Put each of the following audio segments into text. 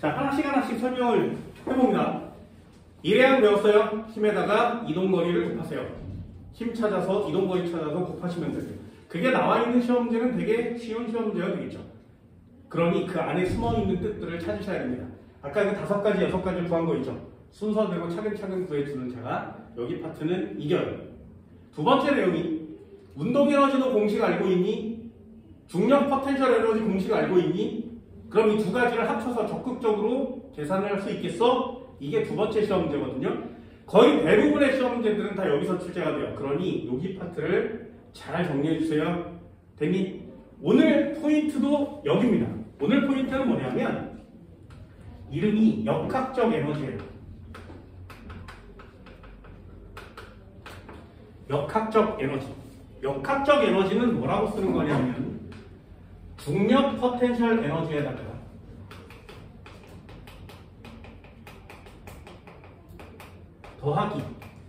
자, 하나씩 설명을 해봅니다. 일회항 배웠어요. 힘에다가 이동거리를 곱하세요. 힘 찾아서 이동거리 찾아서 곱하시면 돼요. 그게 나와 있는 시험지는 되게 쉬운 시험지가 되겠죠. 그러니 그 안에 숨어있는 뜻들을 찾으셔야 됩니다. 아까 그 5가지, 6가지를 구한 거 있죠. 순서대로 차근차근 구해주는 자가 여기 파트는 이겨요. 두 번째 내용이 운동에너지도 공식 알고 있니? 중력 포텐셜 에너지 공식 알고 있니? 그럼 이 두 가지를 합쳐서 적극적으로 계산을 할 수 있겠어? 이게 두 번째 시험 문제거든요. 거의 대부분의 시험 문제들은 다 여기서 출제가 돼요. 그러니 여기 파트를 잘 정리해 주세요. 됐니? 오늘 포인트도 여기입니다. 오늘 포인트는 뭐냐면 이름이 역학적 에너지예요. 역학적 에너지. 역학적 에너지는 뭐라고 쓰는 거냐면 중력 포텐셜 에너지에다가 더하기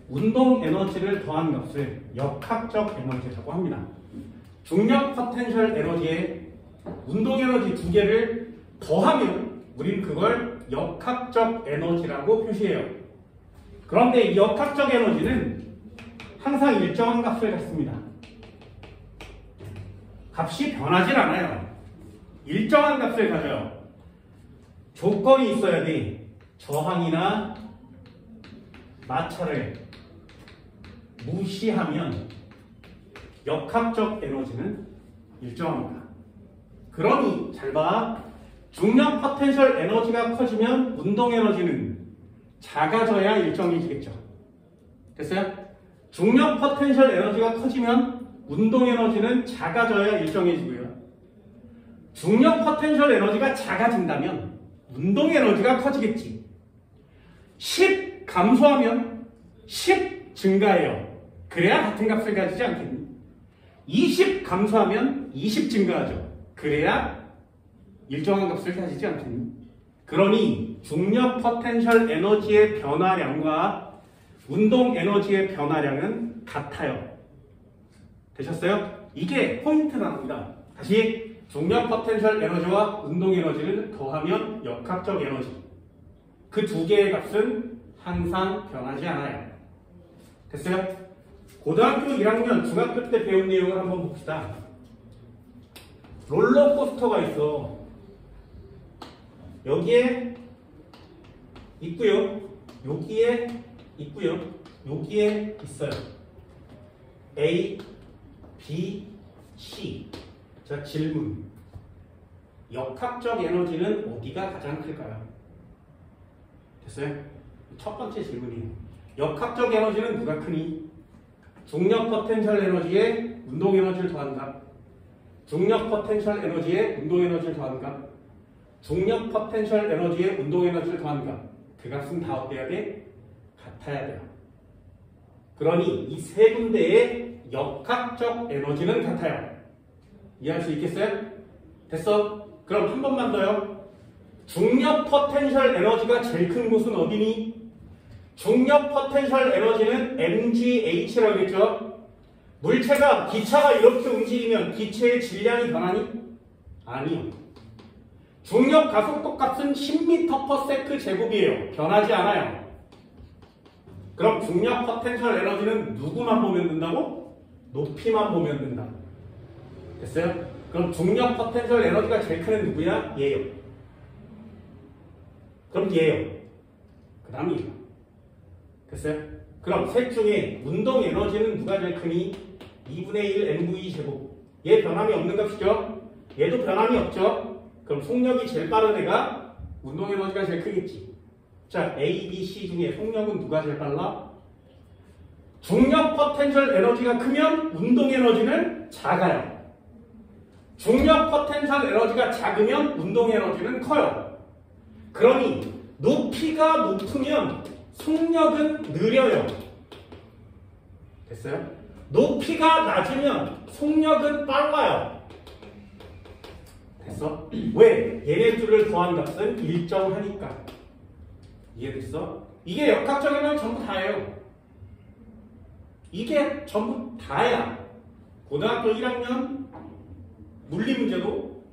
운동 에너지를 더한 값을 역학적 에너지라고 합니다. 중력 포텐셜 에너지에 운동 에너지 두 개를 더하면 우린 그걸 역학적 에너지라고 표시해요. 그런데 이 역학적 에너지는 항상 일정한 값을 갖습니다. 값이 변하질 않아요. 일정한 값을 가져요. 조건이 있어야 돼. 저항이나 마찰을 무시하면 역학적 에너지는 일정합니다. 그러니 잘 봐. 중력 포텐셜 에너지가 커지면 운동 에너지는 작아져야 일정해지겠죠. 됐어요? 중력 포텐셜 에너지가 커지면 운동 에너지는 작아져야 일정해지고요. 중력 포텐셜 에너지가 작아진다면 운동 에너지가 커지겠지. 10 감소하면 10 증가해요. 그래야 같은 값을 가지지 않겠니? 20 감소하면 20 증가하죠. 그래야 일정한 값을 가지지 않겠니? 그러니 중력 포텐셜 에너지의 변화량과 운동 에너지의 변화량은 같아요. 되셨어요? 이게 포인트랍니다. 다시 중력 포텐셜 에너지와 운동 에너지를 더하면 역학적 에너지. 그 두 개의 값은 항상 변하지 않아요. 됐어요? 고등학교 1학년, 중학교 때 배운 내용을 한번 봅시다. 롤러코스터가 있어. 여기에 있고요. 여기에 있고요. 여기에 있어요. A, B, C. 자, 질문. 역학적 에너지는 어디가 가장 클까요? 됐어요? 첫 번째 질문이에요. 역학적 에너지는 누가 크니? 중력 포텐셜 에너지에 운동 에너지를 더한다. 중력 포텐셜 에너지에 운동 에너지를 더한다. 중력 포텐셜 에너지에 운동 에너지를 더한다. 그 값은 다 어때야 돼? 같아야 돼요. 그러니 이 세 군데의 역학적 에너지는 같아요. 이해할 수 있겠어요? 됐어? 그럼 한 번만 더요. 중력 포텐셜 에너지가 제일 큰 곳은 어디니? 중력 포텐셜 에너지는 mgh라고 했죠? 물체가, 기차가 이렇게 움직이면 기체의 질량이 변하니? 아니요. 중력 가속도 값은 10m/s 제곱이에요. 변하지 않아요. 그럼 중력 포텐셜 에너지는 누구만 보면 된다고? 높이만 보면 된다. 됐어요? 그럼 중력 포텐셜 에너지가 제일 큰 애는 누구야? 얘요. 그럼 얘요. 그 다음 얘요. 됐어요? 그럼 셋 중에 운동 에너지는 누가 제일 크니? 2분의 1 mv 제곱. 얘 변함이 없는 값이죠? 얘도 변함이 없죠? 그럼 속력이 제일 빠른 애가 운동 에너지가 제일 크겠지. 자, A, B, C 중에 속력은 누가 제일 빨라? 중력 포텐셜 에너지가 크면 운동 에너지는 작아요. 중력 포텐셜 에너지가 작으면 운동 에너지는 커요. 그러니 높이가 높으면 속력은 느려요. 됐어요? 높이가 낮으면 속력은 빨라요. 됐어? 왜? 얘네 둘을 더한 값은 일정하니까. 이해됐어? 이게 역학적 에너지 전부 다예요. 이게 전부 다야. 고등학교 1학년 물리 문제도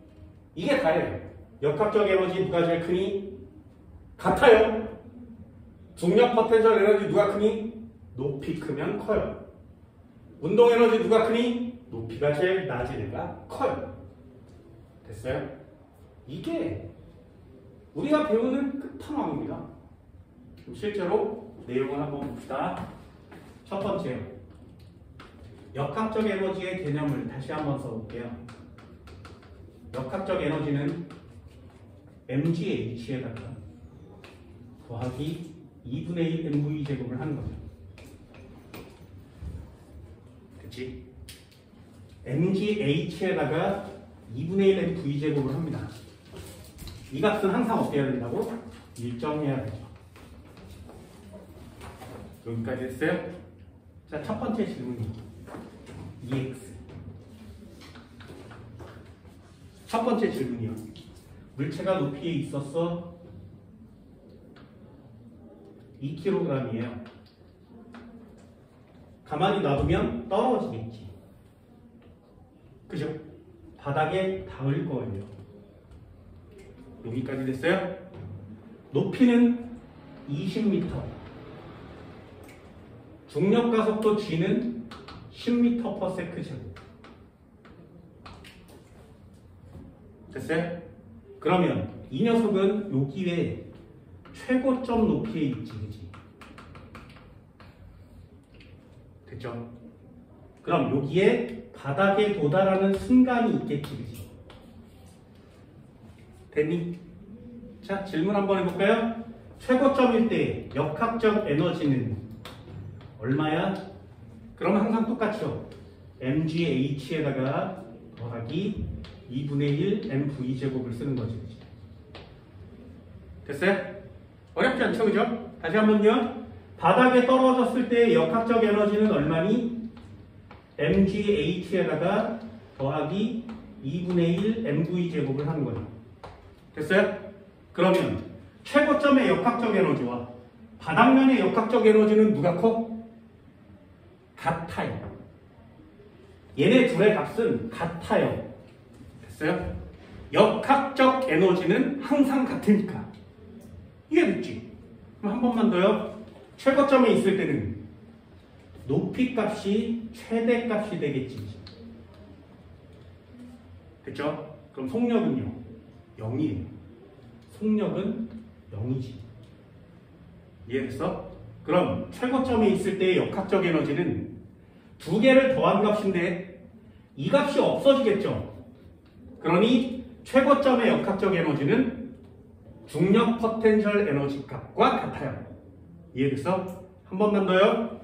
이게 다예요. 역학적 에너지 누가 제일 크니? 같아요. 중력 포텐셜 에너지 누가 크니? 높이 크면 커요. 운동 에너지 누가 크니? 높이가 제일 낮은 애가 커요. 됐어요? 이게 우리가 배우는 끝판왕입니다. 그럼 실제로 내용을 한번 봅시다. 첫 번째요. 역학적 에너지의 개념을 다시 한번 써볼게요. 역학적 에너지는 mgH에다가 더하기 2분의 1 mv 제곱을 하는 거죠. 그치? mgH에다가 2분의 1 mv 제곱을 합니다. 이 값은 항상 어떻게 해야 된다고? 일정해야 되죠. 여기까지 했어요? 자, 첫 번째 질문이 EX. 첫 번째 질문이요. 물체가 높이에 있었어 2kg이에요. 가만히 놔두면 떨어지겠지. 그죠? 바닥에 닿을 거예요. 여기까지 됐어요? 높이는 20m. 중력 가속도 g는 10m/s 제곱. 됐어요? 그러면 이 녀석은 여기에 최고점 높이에 있지, 그지? 됐죠? 그럼 여기에 바닥에 도달하는 순간이 있겠지, 그지? 됐니? 자, 질문 한번 해볼까요? 최고점일 때 역학적 에너지는 얼마야? 그럼 항상 똑같죠. mgH에다가 더하기 2분의 1 mv 제곱을 쓰는 거지. 그치? 됐어요? 어렵지 않죠, 그죠? 다시 한번요. 바닥에 떨어졌을 때 역학적 에너지는 얼마니? mgH에다가 더하기 2분의 1 mv 제곱을 하는 거죠. 됐어요? 그러면 최고점의 역학적 에너지와 바닥면의 역학적 에너지는 누가 커? 같아요. 얘네 둘의 값은 같아요. 됐어요? 역학적 에너지는 항상 같으니까. 이해됐지? 그럼 한 번만 더요. 최고점에 있을 때는 높이 값이 최대 값이 되겠지. 됐죠? 그럼 속력은요? 0이에요. 속력은 0이지. 이해됐어? 그럼 최고점에 있을 때의 역학적 에너지는 두 개를 더한 값인데 이 값이 없어지겠죠. 그러니 최고점의 역학적 에너지는 중력 포텐셜 에너지 값과 같아요. 이해됐어? 한 번만 더요.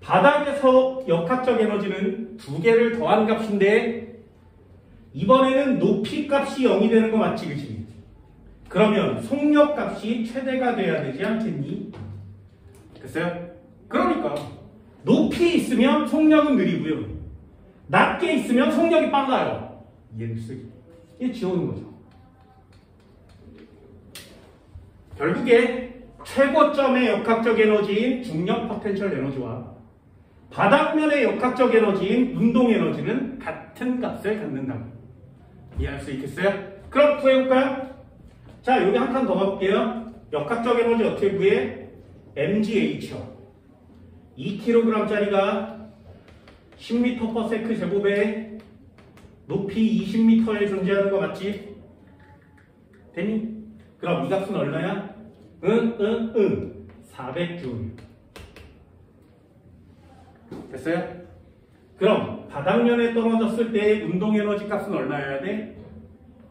바닥에서 역학적 에너지는 두 개를 더한 값인데 이번에는 높이 값이 0이 되는 거 맞지, 그치? 그러면 속력 값이 최대가 돼야 되지 않겠니? 됐어요? 그러니까 높이 있으면 속력은 느리고요. 낮게 있으면 속력이 빨라요. 이해됐어요? 이게 지우는 거죠. 결국에 최고점의 역학적 에너지인 중력 포텐셜 에너지와 바닥면의 역학적 에너지인 운동 에너지는 같은 값을 갖는다고 이해할 수 있겠어요? 그럼 구해볼까요? 자, 여기 한 칸 더 가볼게요. 역학적 에너지 어떻게 구해? mgH요. 2kg짜리가 10m/s 제곱에 높이 20m에 존재하는 거 맞지? 됐니? 그럼 이 값은 얼마야? 400줄. 됐어요? 그럼 바닥면에 떨어졌을 때 운동 에너지 값은 얼마여야 돼?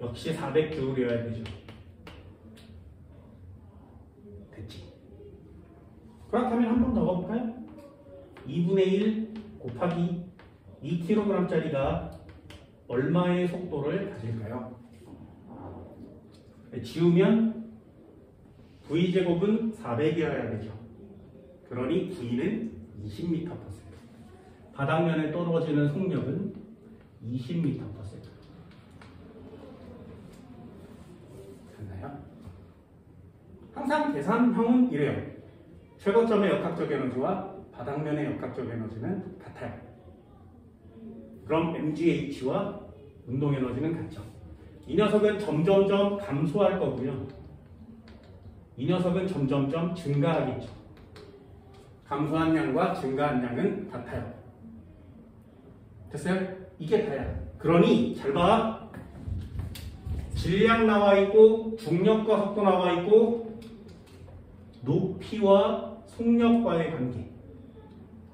역시 400줄이어야 되죠. 됐지? 그렇다면 한 번 더 가볼까요? 2분의 1 곱하기 2kg짜리가 얼마의 속도를 가질까요? 지우면 V제곱은 400이어야 되죠. 그러니 V는 20m/s. 바닥면에 떨어지는 속력은 20m/s. 됐나요? 항상 계산형은 이래요. 최고점의 역학적 에너지와 바닥면의 역학적 에너지는 같아요. 그럼 mgH와 운동 에너지는 같죠. 이 녀석은 점점점 감소할 거고요. 이 녀석은 점점점 증가하겠죠. 감소한 양과 증가한 양은 같아요. 됐어요? 이게 다야. 그러니 잘 봐. 질량 나와 있고 중력과 속도 나와 있고 높이와 속력과의 관계.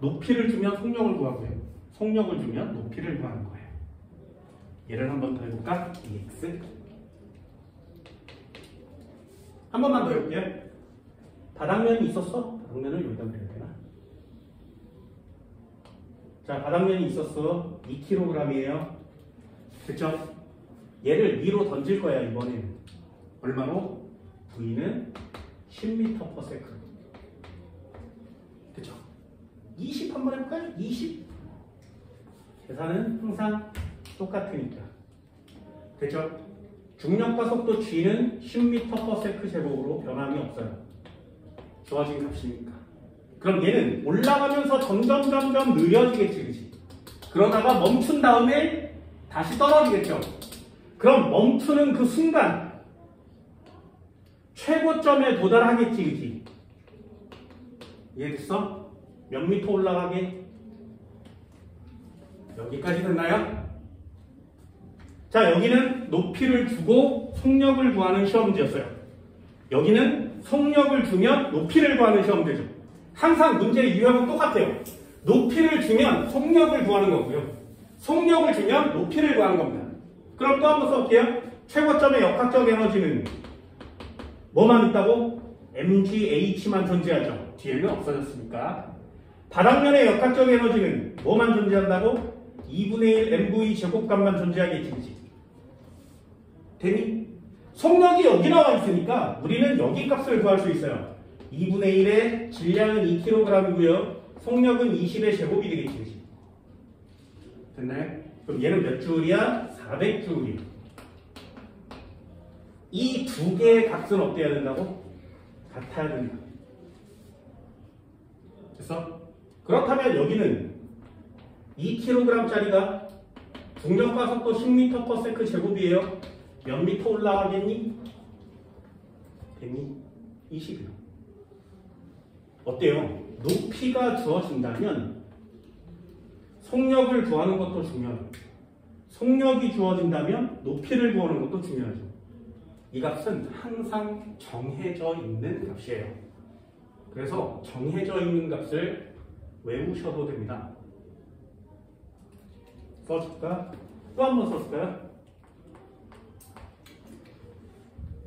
높이를 주면 속력을 구하고요. 속력을 주면 높이를 구하는 거예요. 예를 한 번 더 해볼까? EX. 한 번만 더 해볼게요. 바닥면이 있었어? 바닥면을 여기다 그려야 되나? 자, 바닥면이 있었어. 2kg이에요. 그쵸? 얘를 위로 던질 거야, 이번에는. 얼마로? V는 10m/s. 그쵸? 20 한번 해볼까요? 20. 계산은 항상 똑같으니까. 그쵸? 중력과 속도 G는 10m/s 제곱으로 변함이 없어요. 주어진 값이니까. 그럼 얘는 올라가면서 점점 느려지겠지, 그치? 그러다가 멈춘 다음에 다시 떨어지겠죠? 그럼 멈추는 그 순간 최고점에 도달하겠지, 그치? 이해됐어? 몇 미터 올라가게? 여기까지 됐나요? 자, 여기는 높이를 주고 속력을 구하는 시험 문제였어요. 여기는 속력을 주면 높이를 구하는 시험 문제죠. 항상 문제의 유형은 똑같아요. 높이를 주면 속력을 구하는 거고요. 속력을 주면 높이를 구하는 겁니다. 그럼 또 한번 써볼게요. 최고점의 역학적 에너지는 뭐만 있다고? mgH만 존재하죠. 뒤에는 없어졌으니까. 바닥면의 역학적 에너지는 뭐만 존재한다고? 2분의 1 mv 제곱값만 존재하겠지. 되니? 속력이 여기 나와 있으니까 우리는 여기 값을 구할 수 있어요. 2분의 1의 질량은 2kg이고요. 속력은 20의 제곱이 되겠지. 됐나요? 그럼 얘는 몇 줄이야? 400줄이야. 이 두 개의 값은 어때야 된다고? 같아야 된다. 됐어? 그렇다면 여기는 2kg짜리가 중력과 속도 10m/s 제곱이에요. 몇 미터 올라가겠니? 됐니? 20이요. 어때요? 높이가 주어진다면 속력을 구하는 것도 중요하고 속력이 주어진다면 높이를 구하는 것도 중요하죠. 이 값은 항상 정해져 있는 값이에요. 그래서 정해져 있는 값을 외우셔도 됩니다. 써줄까? 또 한 번 써줄까요?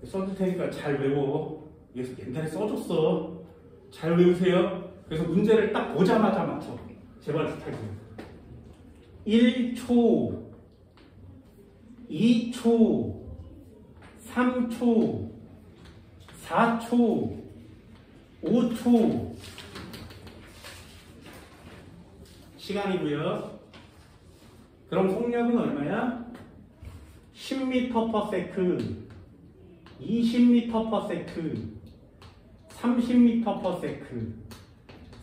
써줄 테니까 잘 외워. 옛날에 써줬어. 잘 외우세요. 그래서 문제를 딱 보자마자 맞춰. 제발 부탁해요. 1초, 2초, 3초, 4초, 5초. 시간이고요. 그럼 속력은 얼마야? 10m/s, 20m/s, 30m/s,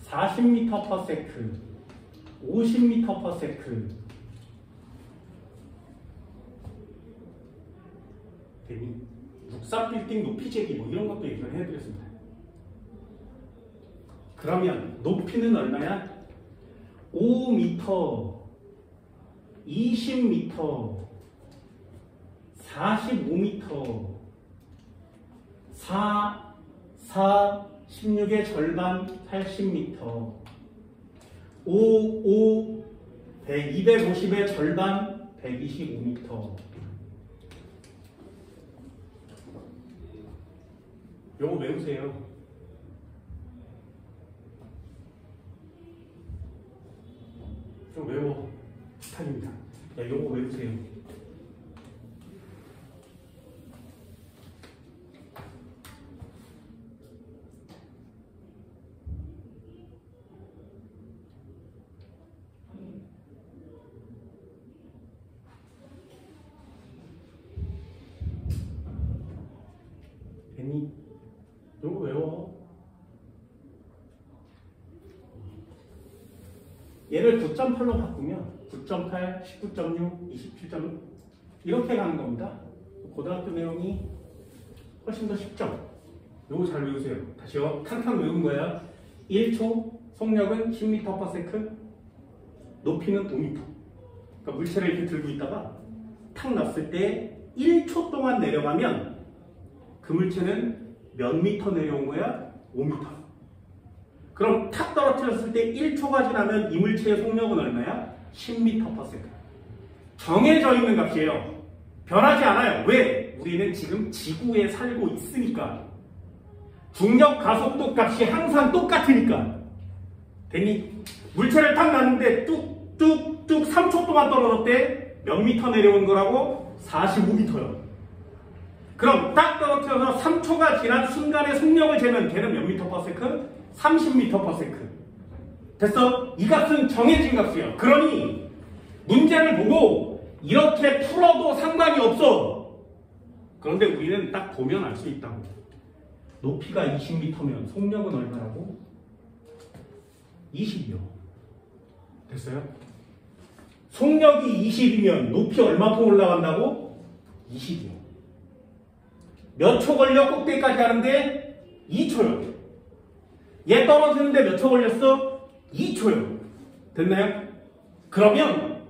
40m/s, 50m/s. 되니? 육사빌딩 높이재기 뭐 이런 것도 예전에 해드렸습니다. 그러면 높이는 얼마야? 5m, 20m, 45m, 16의 절반 80m, 250의 절반 125m. 요거 외우세요. 좀 외워. 부탁입니다. 야, 요거 외우세요. 괜히 요거 외워. 얘를 9.8로 바꾸면 9.8, 19.6, 27.6 이렇게 가는 겁니다. 고등학교 내용이 훨씬 더 쉽죠? 요거 잘 외우세요. 다시요. 탕탕 외운 거야. 1초 속력은 10m/s, 높이는 5m. 그러니까 물체를 이렇게 들고 있다가 탁 놨을 때 1초 동안 내려가면 그 물체는 몇 미터 내려온 거야? 5m. 그럼 탁 떨어뜨렸을 때 1초가 지나면 이 물체의 속력은 얼마야? 10m/s. 정해져 있는 값이에요. 변하지 않아요. 왜? 우리는 지금 지구에 살고 있으니까. 중력 가속도 값이 항상 똑같으니까. 됐니? 물체를 탁 놨는데 뚝뚝뚝 3초 동안 떨어졌대. 몇 미터 내려온 거라고? 45m요. 그럼 딱 떨어뜨려서 3초가 지난 순간의 속력을 재면 걔는 몇 미터/s? 30m/s. 됐어? 이 값은 정해진 값이에요. 그러니 문제를 보고 이렇게 풀어도 상관이 없어. 그런데 우리는 딱 보면 알 수 있다고. 높이가 20m면 속력은 얼마라고? 20이요. 됐어요? 속력이 20이면 높이 얼마큼 올라간다고? 20이요. 몇 초 걸려 꼭대기까지 가는데? 2초요. 얘 떨어지는데 몇 초 걸렸어? 2초요. 됐나요? 그러면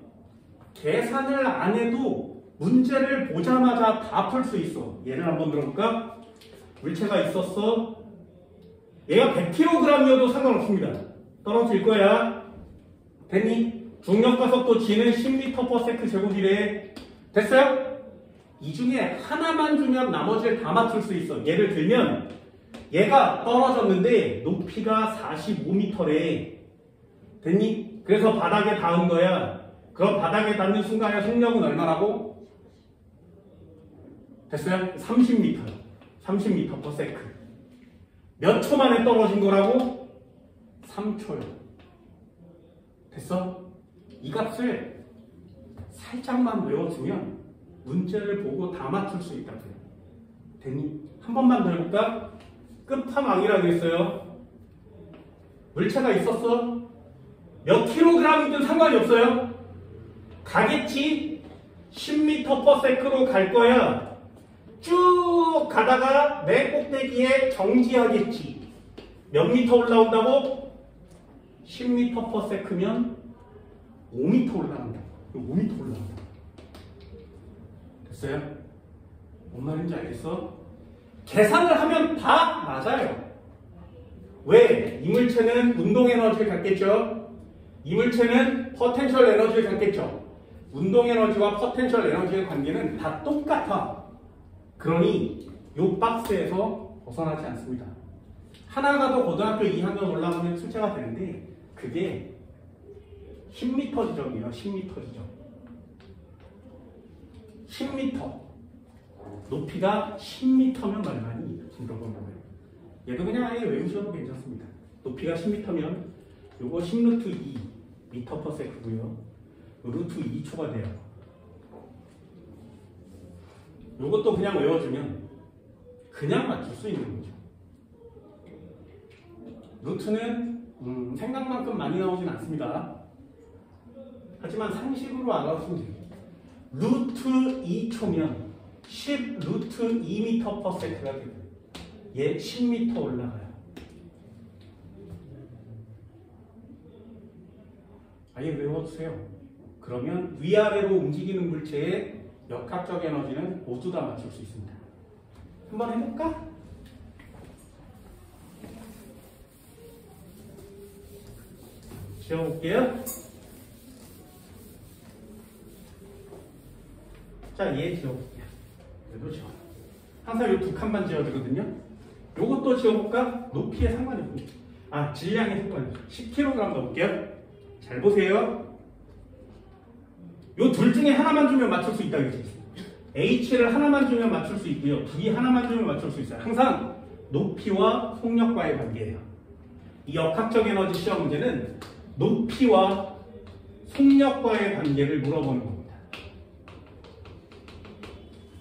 계산을 안 해도 문제를 보자마자 다 풀 수 있어. 예를 한번 들어볼까? 물체가 있었어. 얘가 100kg이어도 상관없습니다. 떨어질 거야. 됐니? 중력가속도 g는 10m/s 제곱이래. 됐어요? 이 중에 하나만 주면 나머지를 다 맞출 수 있어. 예를 들면 얘가 떨어졌는데 높이가 45m래. 됐니? 그래서 바닥에 닿은 거야. 그럼 바닥에 닿는 순간의 속력은 얼마라고? 됐어요? 30m. 30m/s. 몇 초 만에 떨어진 거라고? 3초요. 됐어? 이 값을 살짝만 외워주면 문제를 보고 다 맞출 수 있다고요. 됐니? 한 번만 더 해볼까? 끝판왕이라고 했어요. 물체가 있었어. 몇 킬로그램이든 상관이 없어요. 가겠지? 10m/s로 갈 거야. 쭉 가다가 맨 꼭대기에 정지하겠지. 몇 미터 올라온다고? 10m/s면 5m 올라간다. 5m 올라간다. 됐어요? 뭔 말인지 알겠어? 계산을 하면 다 맞아요. 왜? 이 물체는 운동 에너지를 갖겠죠? 이 물체는 포텐셜 에너지를 갖겠죠? 운동 에너지와 포텐셜 에너지의 관계는 다 똑같아. 그러니 이 박스에서 벗어나지 않습니다. 하나가 더 고등학교 2학년 올라가면 출제가 되는데 그게 10m 지점이에요. 10m 지점. 10m. 높이가 10m면 얼마니? 물어보는 거예요. 얘도 그냥 아예 외우셔도 괜찮습니다. 높이가 10m면 요거 10루트 2 m/s고요. 루트 2초가 돼요. 요것도 그냥 외워주면 그냥 맞출 수 있는 거죠. 루트는 생각만큼 많이 나오진 않습니다. 하지만 상식으로 알아두시면 돼요. 루트 2초면 10 루트 2m/s가 되고요. 얘 10m 올라가요. 아예 외워주세요. 그러면 위아래로 움직이는 물체의 역학적 에너지는 모두 다 맞출 수 있습니다. 한번 해볼까? 지워볼게요. 자, 얘 지워볼게요. 얘도 지워. 항상 이 두 칸만 지워주거든요. 요것도 지워볼까? 높이에 상관이 없습니다. 아, 질량에 상관이 없어요. 10kg 넣어볼게요. 잘 보세요. 요 둘 중에 하나만 주면 맞출 수 있다고 했어요. H를 하나만 주면 맞출 수 있고요. V 하나만 주면 맞출 수 있어요. 항상 높이와 속력과의 관계예요. 이 역학적 에너지 시험 문제는 높이와 속력과의 관계를 물어보는 겁니다.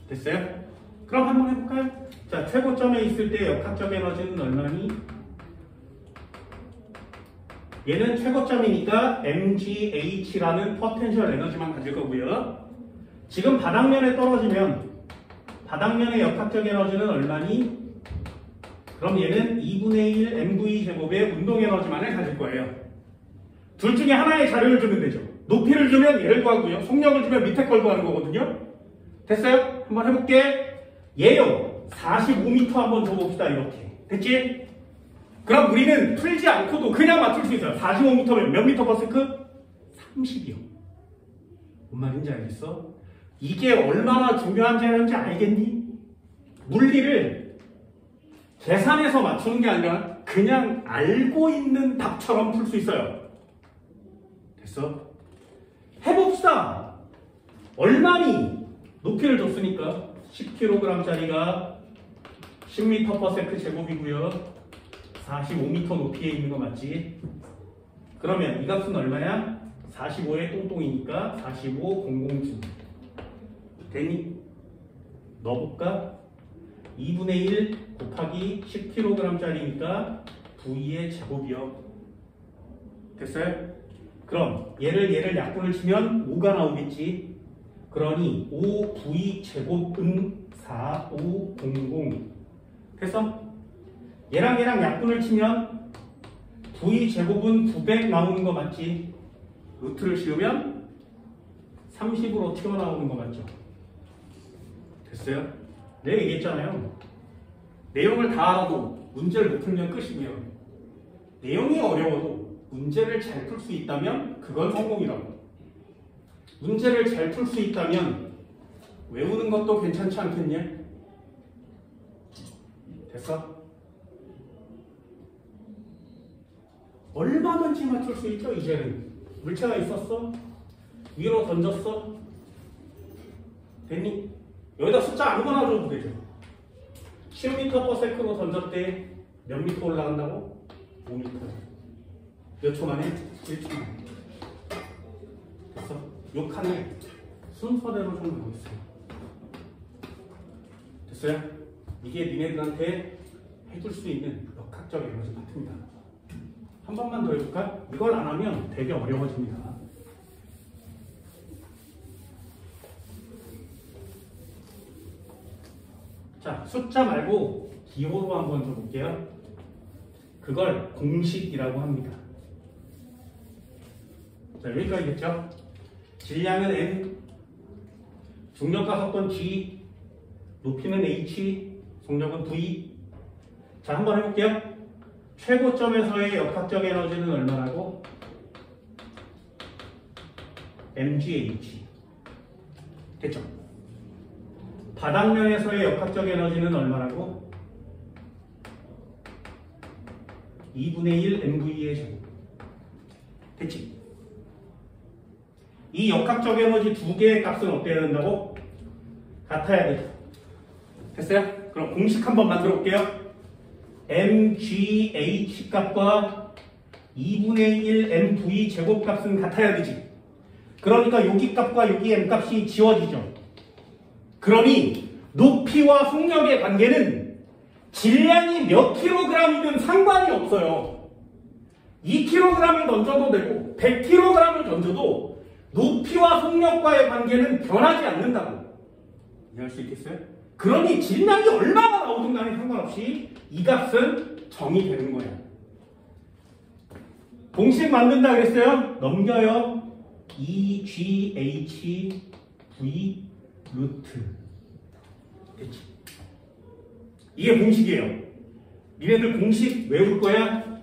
됐어요? 그럼 한번 해볼까요? 자, 최고점에 있을 때 역학적 에너지는 얼마니? 얘는 최고점이니까 mgH라는 포텐셜 에너지만 가질 거고요. 지금 바닥면에 떨어지면 바닥면의 역학적 에너지는 얼마니? 그럼 얘는 2분의 1 mv 제곱의 운동 에너지만을 가질 거예요. 둘 중에 하나의 자료를 주면 되죠. 높이를 주면 얘를 구하고요. 속력을 주면 밑에 걸 구하는 거거든요. 됐어요? 한번 해볼게. 얘요. 45m 한번 줘봅시다. 이렇게. 됐지? 그럼 우리는 풀지 않고도 그냥 맞출 수 있어요. 45m면 몇 미터 퍼 세크? 30이요. 뭔 말인지 알겠어? 이게 얼마나 중요한 자료인지 알겠니? 물리를 계산해서 맞추는 게 아니라 그냥 알고 있는 답처럼 풀 수 있어요. 됐어? 해봅시다. 얼마니? 높이를 줬으니까 10kg짜리가 10m/s 제곱이고요. 45m 높이에 있는 거 맞지? 그러면 이 값은 얼마야? 45에 똥똥이니까 45, 002 되니? 넣어볼까? 2분의 1 곱하기 10kg짜리니까 V의 제곱이요. 됐어요? 그럼 얘를 약분을 치면 5가 나오겠지? 그러니 5V 제곱은 4500 됐어? 얘랑 약분을 치면 V 제곱은 900 나오는 거 맞지? 루트를 씌우면 30으로 튀어나오는 거 맞죠? 됐어요? 내가 얘기했잖아요. 내용을 다 알아도 문제를 못 풀면 끝이고요. 내용이 어려워도 문제를 잘 풀 수 있다면 그건 성공이라고. 문제를 잘 풀 수 있다면 외우는 것도 괜찮지 않겠냐? 됐어? 얼마든지 맞출 수 있죠, 이제는. 물체가 있었어? 위로 던졌어? 됐니? 여기다 숫자 아무거나 줘도 되죠. 10m/s로 던졌대. 몇 미터 올라간다고? 5m. 몇 초 만에? 1초 만에. 됐어? 요 칸을 순서대로 좀 넣어있어요. 됐어요? 이게 니네들한테 해줄 수 있는 역학적 에너지 같습니다. 한 번만 더 해볼까? 이걸 안 하면 되게 어려워집니다. 자, 숫자 말고 기호로 한번 줘볼게요. 그걸 공식이라고 합니다. 자, 여기까지겠죠? 질량은 M, 중력과 속도는 G, 높이는 H, 속력은 V. 자, 한번 해볼게요. 최고점에서의 역학적 에너지는 얼마라고? mgh. 됐죠? 바닥면에서의 역학적 에너지는 얼마라고? 2분의 1 mv의 제곱. 됐지? 이 역학적 에너지 두 개의 값은 어때야 된다고? 같아야 돼. 됐어요? 그럼 공식 한번 만들어 볼게요. mgh 값과 2분의 1 mv 제곱 값은 같아야 되지. 그러니까 여기 값과 여기 m 값이 지워지죠. 그러니 높이와 속력의 관계는 질량이 몇 킬로그램이든 상관이 없어요. 2kg을 던져도 되고 100kg을 던져도 높이와 속력과의 관계는 변하지 않는다고. 이해할 수 있겠어요? 그러니 질량이 얼마나 나오든 간에 상관없이 이 값은 정의되는 거야. 공식 만든다 그랬어요? 넘겨요. EGH V 루트. 됐지? 이게 공식이에요. 니네들 공식 외울 거야?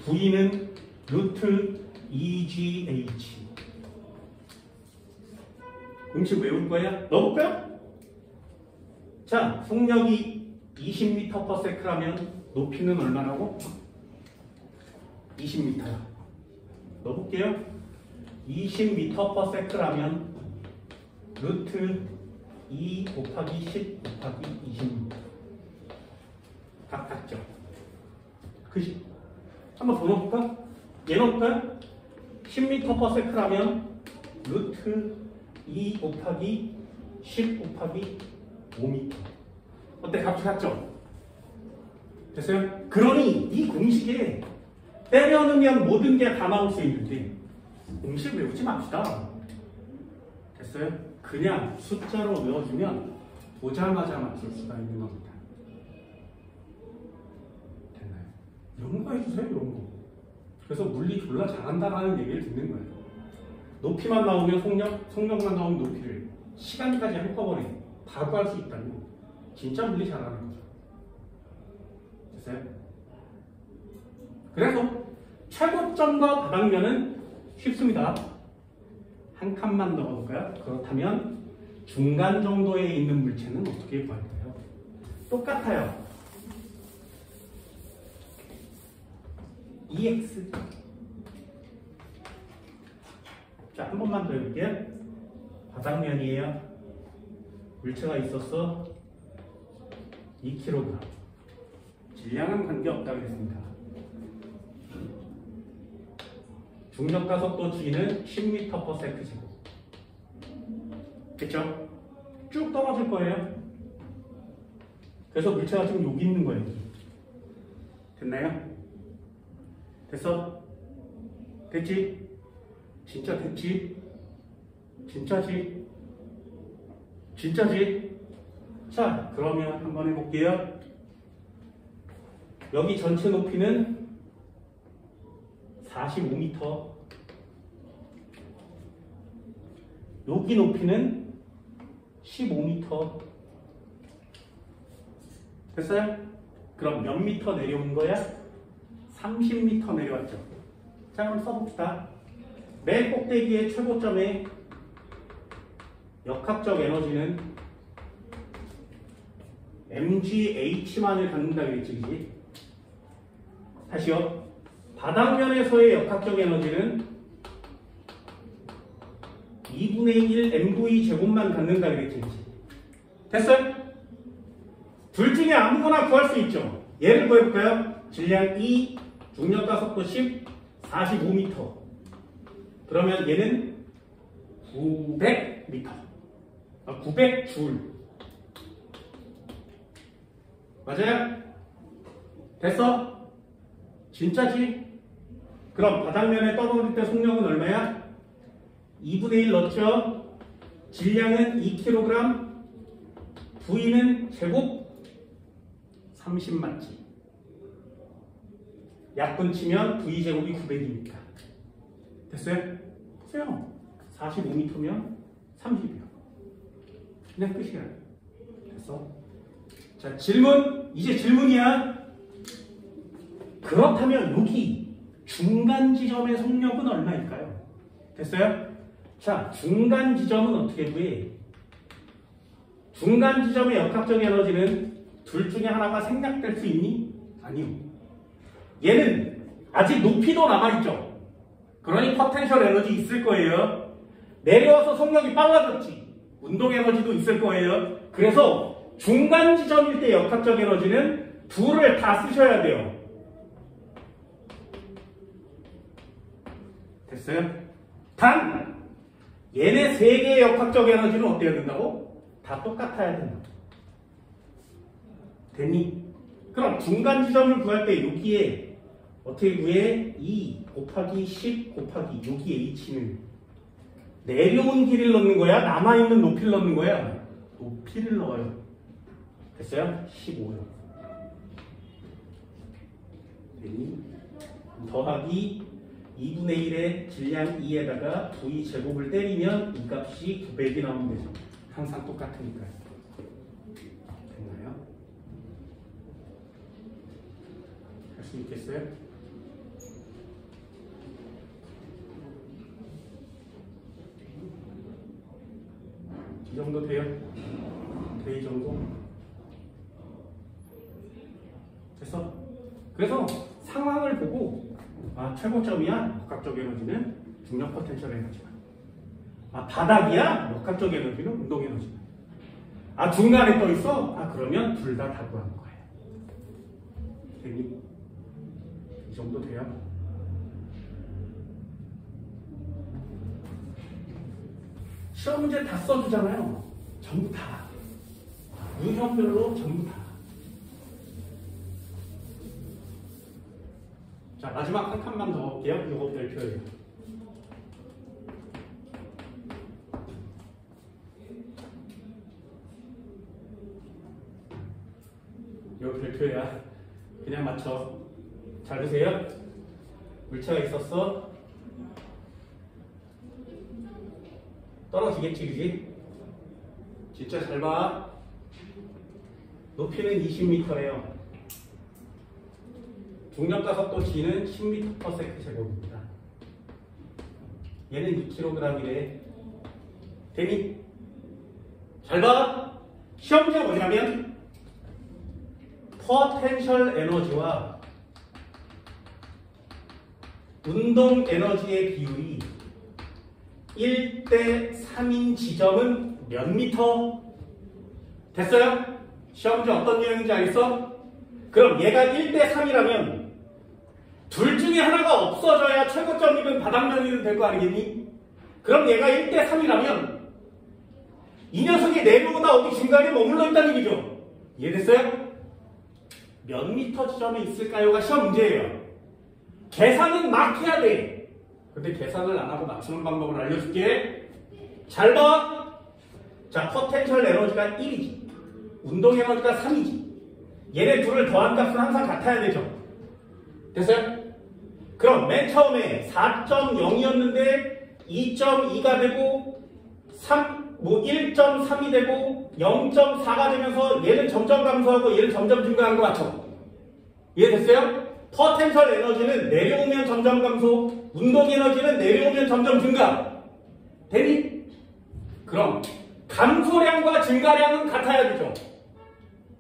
V는 루트 EGH. 공식 외울 거야? 넣어볼까요? 자, 속력이 20m/s라면 높이는 얼마라고? 20m야. 넣어볼게요. 20m/s라면 루트 2 곱하기 10 곱하기 20m. 각 같죠? 그지? 한번 더 넣어볼까? 얘 넣을까요? 10m/s라면 루트 2 곱하기 10 곱하기 5m. 어때? 값이 같죠? 됐어요? 그러니 이 공식에 때려 넣으면 모든 게 다 나올 수 있는데 공식 외우지 맙시다. 됐어요? 그냥 숫자로 외워주면 보자마자 맞출 수가 있는 겁니다. 해주세요 이런 거. 그래서 물리 졸라 잘한다라는 얘기를 듣는 거예요. 높이만 나오면 속력만 나오면 높이를, 시간까지 한꺼번에 다 구할 수 있다면 진짜 물리 잘하는 거죠. 됐어요? 그래서 최고점과 바닥면은 쉽습니다. 한 칸만 넣어볼까요? 그렇다면 중간 정도에 있는 물체는 어떻게 구할까요? 똑같아요. EX. 자, 한 번만 더 해볼게요. 바닥면이에요. 물체가 있었어. 2kg. 질량은 관계없다고 했습니다. 중력과 속도 G는 10m/s 제곱. 그쵸? 쭉 떨어질 거예요. 그래서 물체가 지금 여기 있는 거예요. 됐나요? 됐어? 됐지? 진짜 됐지? 진짜지? 진짜지? 자, 그러면 한번 해볼게요. 여기 전체 높이는 45m. 여기 높이는 15m. 됐어요? 그럼 몇 미터 내려온 거야? 30m 내려왔죠. 자, 그럼 써봅시다. 맨 꼭대기의 최고점의 역학적 에너지는 mgh만을 갖는다 그랬지, 그지? 다시요. 바닥면에서의 역학적 에너지는 2분의 1 mv 제곱만 갖는다 그랬지, 그지? 됐어요? 둘 중에 아무거나 구할 수 있죠. 예를 보여볼까요? 질량 2, 중력과 속도 10, 45m. 그러면 얘는 900m. 900줄. 맞아요? 됐어? 진짜지? 그럼 바닥면에 떨어질 때 속력은 얼마야? 2분의 1 넣었죠? 질량은 2kg, V는 제곱 30 맞지? 약분 치면 V제곱이 900이니까. 됐어요? 보세요. 45m면 30이요. 그냥 끝이야. 됐어? 자, 질문. 이제 질문이야. 그렇다면 여기 중간 지점의 속력은 얼마일까요? 됐어요? 자, 중간 지점은 어떻게 구해? 중간 지점의 역학적 에너지는 둘 중에 하나가 생략될 수 있니? 아니요. 얘는 아직 높이도 남아있죠. 그러니 포텐셜 에너지 있을 거예요. 내려와서 속력이 빨라졌지. 운동 에너지도 있을 거예요. 그래서 중간 지점일 때 역학적 에너지는 둘을 다 쓰셔야 돼요. 됐어요? 단 얘네 세 개의 역학적 에너지는 어때야 된다고? 다 똑같아야 된다. 됐니? 그럼 중간 지점을 구할 때 여기에 어떻게 구해? 2 곱하기 10 곱하기 여기 h는 내려온 길이를 넣는 거야? 남아있는 높이를 넣는 거야? 높이를 넣어요. 됐어요? 15요. 됐니? 더하기 2분의 1의 질량 2에다가 V 제곱을 때리면 이 값이 900이 나오면 되죠. 항상 똑같으니까요. 됐나요? 할 수 있겠어요? 이 정도 돼요? 이 정도? 됐어? 그래서 상황을 보고 최고점이야? 역학적 에너지는 중력 포텐셜 에너지야. 바닥이야? 역학적 에너지는 운동 에너지야. 중간에 떠 있어? 그러면 둘 다 구하는 거예요. 됐니? 이 정도 돼요? 시험 문제 다 써주잖아요. 전부 다. 유형별로 전부 다. 자, 마지막 한 칸만 더 볼게요. 이거 별표예요. 이거 별표야. 그냥 맞춰. 잘 보세요. 물체가 있었어. 떨어지겠지, 그지? 진짜 잘 봐. 높이는 20m래요. 중력가속도 g는 10m/s 제곱입니다. 얘는 2kg이래. 되니? 잘 봐. 시험 문제가 뭐냐면 포텐셜 에너지와 운동 에너지의 비율이 1대 3인 지점은 몇 미터? 됐어요? 시험 문제 어떤 유형인지 알겠어? 그럼 얘가 1대 3이라면 둘 중에 하나가 없어져야 최고점이든 바닥면이든 될 거 아니겠니? 그럼 얘가 1대 3이라면 이 녀석이 내려오다 어디 중간에 머물러 있다는 얘기죠. 이해됐어요? 몇 미터 지점에 있을까요가 시험 문제예요. 계산은 막 해야 돼. 근데 계산을 안 하고 맞추는 방법을 알려줄게. 잘 봐. 자, 포텐셜 에너지가 1이지. 운동 에너지가 3이지. 얘네 둘을 더한 값은 항상 같아야 되죠. 됐어요? 그럼 맨 처음에 4.0이었는데 2.2가 되고 1.3이 되고 0.4가 되면서 얘는 점점 감소하고 얘는 점점 증가하는 거 맞죠? 이해됐어요? 포텐셜 에너지는 내려오면 점점 감소, 운동 에너지는 내려오면 점점 증가. 되니? 그럼 감소량과 증가량은 같아야 되죠.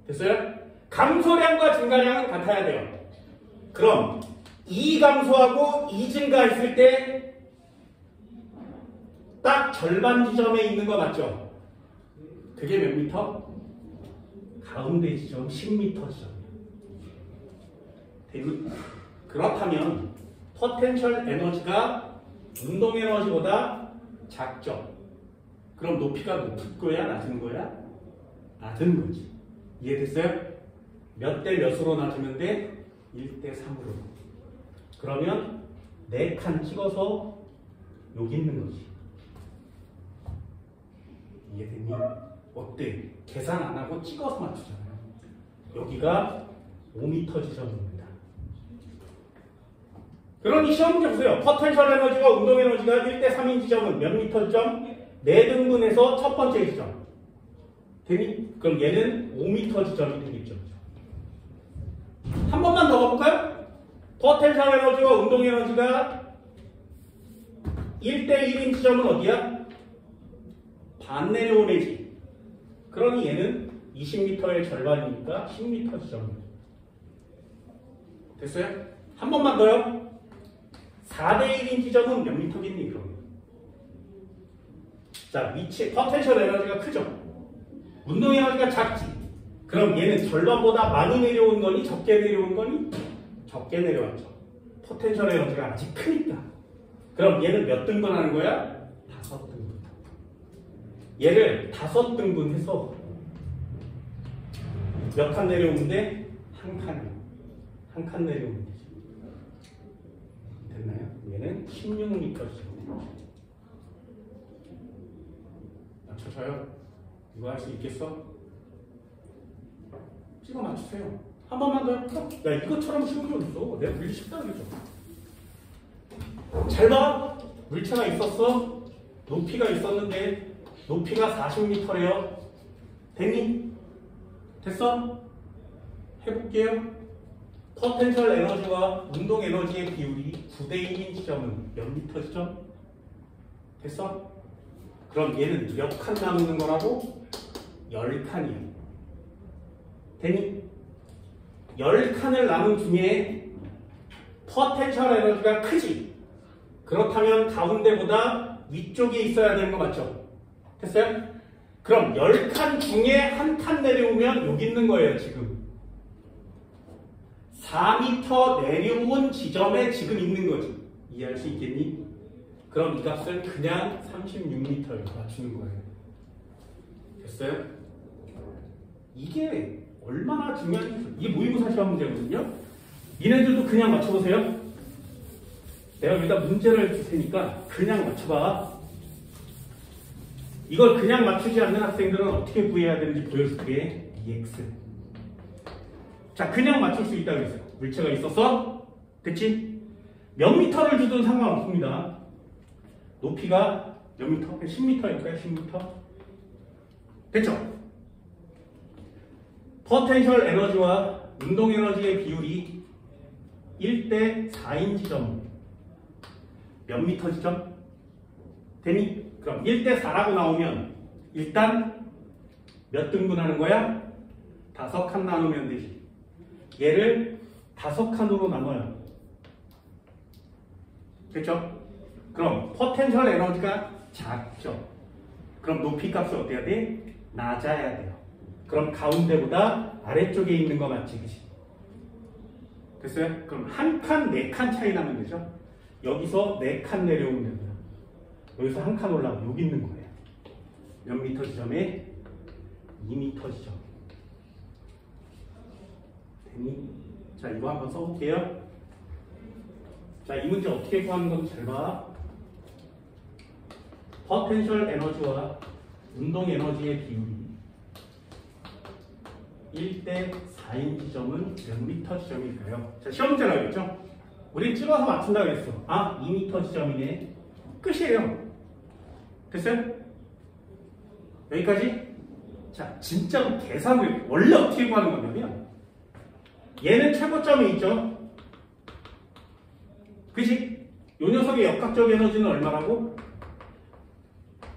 됐어요? 감소량과 증가량은 같아야 돼요. 그럼 2 감소하고 2 증가했을 때 딱 절반 지점에 있는 거 맞죠? 그게 몇 미터? 가운데 지점 10m 지점이에요. 그렇다면 포텐셜 에너지가 운동 에너지보다 작죠? 그럼 높이가 높을 거야? 낮은 거야? 낮은 거지. 이해됐어요? 몇 대 몇으로 낮으면 돼? 1대 3으로. 그러면 4칸 찍어서 여기 있는 거지. 이해됐니? 어때? 계산 안 하고 찍어서 맞추잖아요. 여기가 5m 지점입니다. 그러니 시험 문제 보세요. 포텐셜 에너지와 운동 에너지가 1대 3인 지점은 몇 미터 지점? 4등분해서 첫 번째 지점. 되니? 그럼 얘는 5m 지점이 되겠죠. 한 번만 더 가볼까요? 포텐셜 에너지와 운동 에너지가 1대 1인 지점은 어디야? 반 내려온 애지. 그러니 얘는 20m의 절반이니까 10m 지점입니다. 됐어요? 한 번만 더요. 4대 1인 지점은 몇 미터겠니? 그럼. 자, 위치, 포텐셜 에너지가 크죠? 운동 에너지가 작지? 그럼 얘는 절반보다 많이 내려온 거니? 적게 내려온 거니? 적게 내려왔죠. 포텐셜 에너지가 아직 크니까. 그럼 얘는 몇 등분 하는 거야? 5등분. 얘를 5등분해서 몇 칸 내려오면 돼? 한 칸. 한 칸 내려오면 되지. 됐나요? 얘는 16m죠. 맞춰줘요. 이거 할 수 있겠어? 찍어 맞추세요. 한 번만 더 해볼까? 야, 이것처럼 쉬운 게 어딨어? 내가 들리 쉽다 그러죠. 잘 봐. 물체가 있었어. 높이가 있었는데 높이가 40m래요. 됐니? 됐어? 해볼게요. 포텐셜 에너지와 운동 에너지의 비율이 9대 1인 지점은 몇 미터 지점? 됐어? 그럼 얘는 몇 칸 나누는 거라고? 10칸이야. 되니? 10칸을 나눈 중에 포텐셜 에너지가 크지? 그렇다면 가운데보다 위쪽에 있어야 되는 거 맞죠? 됐어요? 그럼 10칸 중에 한 칸 내려오면 여기 있는 거예요, 지금. 4m 내려온 지점에 지금 있는 거지. 이해할 수 있겠니? 그럼 이 값은 그냥 36m를 맞추는 거예요. 됐어요? 이게 얼마나 중요한지, 이게 모의고사 시험 문제거든요? 니네들도 그냥 맞춰보세요. 내가 여기다 문제를 줄 테니까 그냥 맞춰봐. 이걸 그냥 맞추지 않는 학생들은 어떻게 구해야 되는지 보여줄게. EX. 자, 그냥 맞출 수 있다고 했어요. 물체가 있어서 됐지? 몇 미터를 주든 상관없습니다. 높이가 몇 미터? 10미터일까요? 10미터? 됐죠? 포텐셜 에너지와 운동 에너지의 비율이 1대 4인 지점 몇 미터 지점? 되니? 그럼 1대 4라고 나오면 일단 몇 등분하는 거야? 5칸 나누면 되지. 얘를 5칸으로 나눠요. 됐죠? 그럼 포텐셜 에너지가 작죠. 그럼 높이 값이 어때야 돼? 낮아야 돼요. 그럼 가운데보다 아래쪽에 있는 거 맞지? 그치? 됐어요? 그럼 한 칸, 4칸 차이 나면 되죠? 여기서 4칸 내려오면 됩니다. 여기서 한 칸 올라가고 여기 있는 거예요. 몇 미터 지점에? 2미터 지점. 됐니? 자, 이거 한번 써볼게요. 자, 이 문제 어떻게 구하는 건지 잘 봐. 포텐셜 에너지와 운동 에너지의 비율이 1대 4인 지점은 몇 미터 지점일까요? 자, 시험 문제라고 했죠? 우리 찍어서 맞춘다고 했어. 아, 2미터 지점이네. 끝이에요. 됐어요? 여기까지? 자, 진짜로 계산을 원래 어떻게 구하는 거냐면 얘는 최고점이 있죠? 그치? 요 녀석의 역학적 에너지는 얼마라고?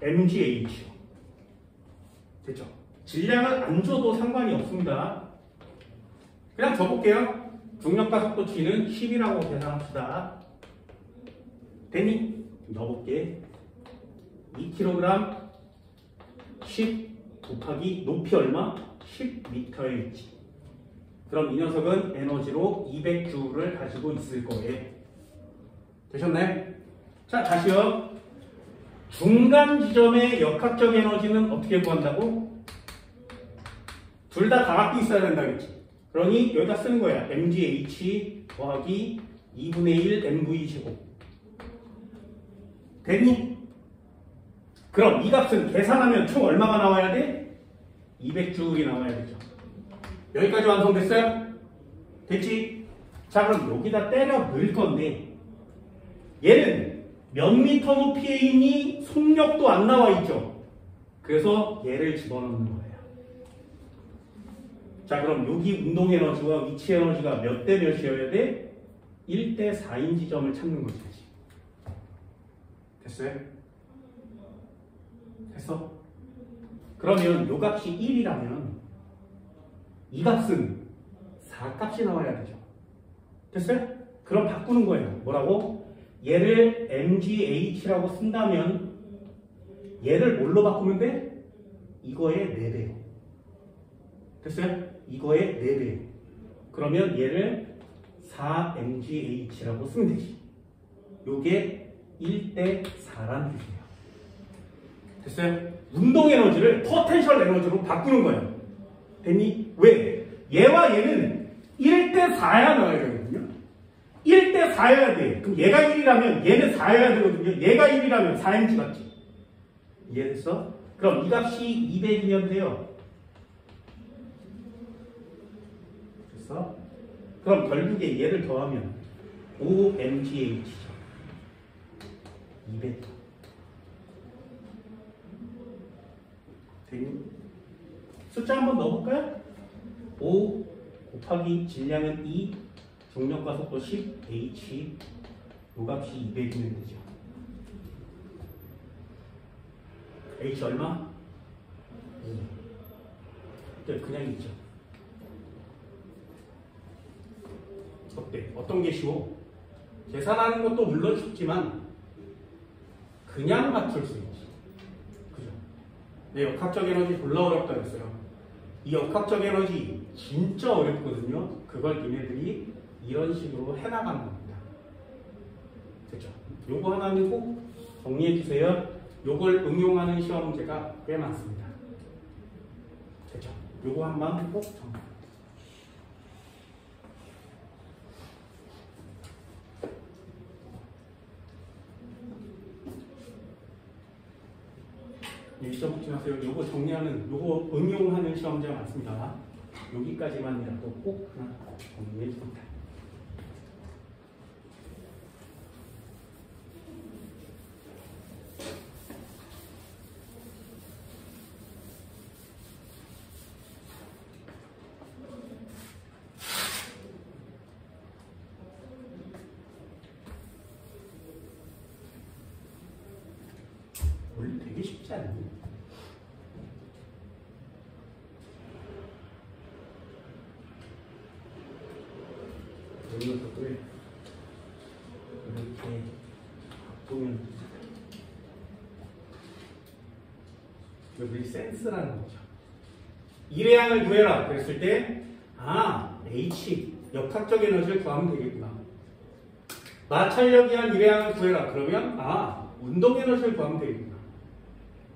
mgh. 됐죠? 질량을 안 줘도 상관이 없습니다. 그냥 줘볼게요. 중력과 속도 g는 10이라고 계산합시다. 됐니? 넣어볼게. 2kg 10 곱하기 높이 얼마? 10m의 위치. 그럼 이 녀석은 에너지로 200J를 가지고 있을 거예요. 되셨나요? 자, 다시요. 중간 지점의 역학적 에너지는 어떻게 구한다고? 둘 다 다각도 있어야 된다겠지. 그러니 여기다 쓰는 거야. mgh 더하기 2분의 1 mv 제곱. 됐니? 그럼 이 값은 계산하면 총 얼마가 나와야 돼? 200J이 나와야 되죠. 여기까지 완성됐어요? 됐지? 자, 그럼 여기다 때려 넣을 건데 얘는 몇 미터 높이에 있니? 속력도 안 나와 있죠. 그래서 얘를 집어넣는 거예요. 자, 그럼 여기 운동 에너지와 위치 에너지가 몇 대 몇이어야 돼? 1대 4인 지점을 찾는 거지. 됐어요? 됐어? 그러면 요 값이 1이라면 이 값은 4값이 나와야 되죠. 됐어요? 그럼 바꾸는 거예요. 뭐라고? 얘를 mgh라고 쓴다면 얘를 뭘로 바꾸면 돼? 이거의 4배. 됐어요? 이거의 4배. 그러면 얘를 4mgh라고 쓰면 되지. 요게 1대 4라는 뜻이에요. 됐어요? 운동 에너지를 포텐셜 에너지로 바꾸는 거예요. 됐니? 왜? 얘와 얘는 1대 4야 나와야 되거든요. 1대 4여야 돼. 그럼 얘가 1이라면 얘는 4여야 되거든요. 얘가 1이라면 4mg 맞지? 이해됐어? 그럼 이 값이 200이면 돼요. 됐어? 그럼 결국에 얘를 더하면 5mgh죠. 200. 됐니? 숫자 한번 넣어볼까요? 5 곱하기 질량은 2, 중력과 속도 10, h, 요 값이 200이면 되죠. h 얼마? 2. 그냥 있죠. 어때? 어떤 게 쉬워? 계산하는 것도 물론 쉽지만 그냥 맞출 수 있지. 그죠? 내 역학적 에너지 졸라 어렵다 그랬어요. 이 역학적 에너지 진짜 어렵거든요. 그걸 니네들이 이런 식으로 해나가는 겁니다. 됐죠? 요거 하나는 꼭 정리해 주세요. 요걸 응용하는 시험 문제가 꽤 많습니다. 됐죠? 요거 한번 꼭 정리해. 시험 붙지 마세요. 요거 정리하는, 요거 응용하는 시험 문제가 많습니다. 여기까지만이라도 꼭 하나 정리해 줍니다. 않니? 이것을 이렇게 보면 여기 센스라는 거죠. 일회항을 구해라 그랬을 때 H 역학적 에너지를 구하면 되겠구나. 마찰력이 한 일회항을 구해라 그러면 운동 에너지를 구하면 되겠구나.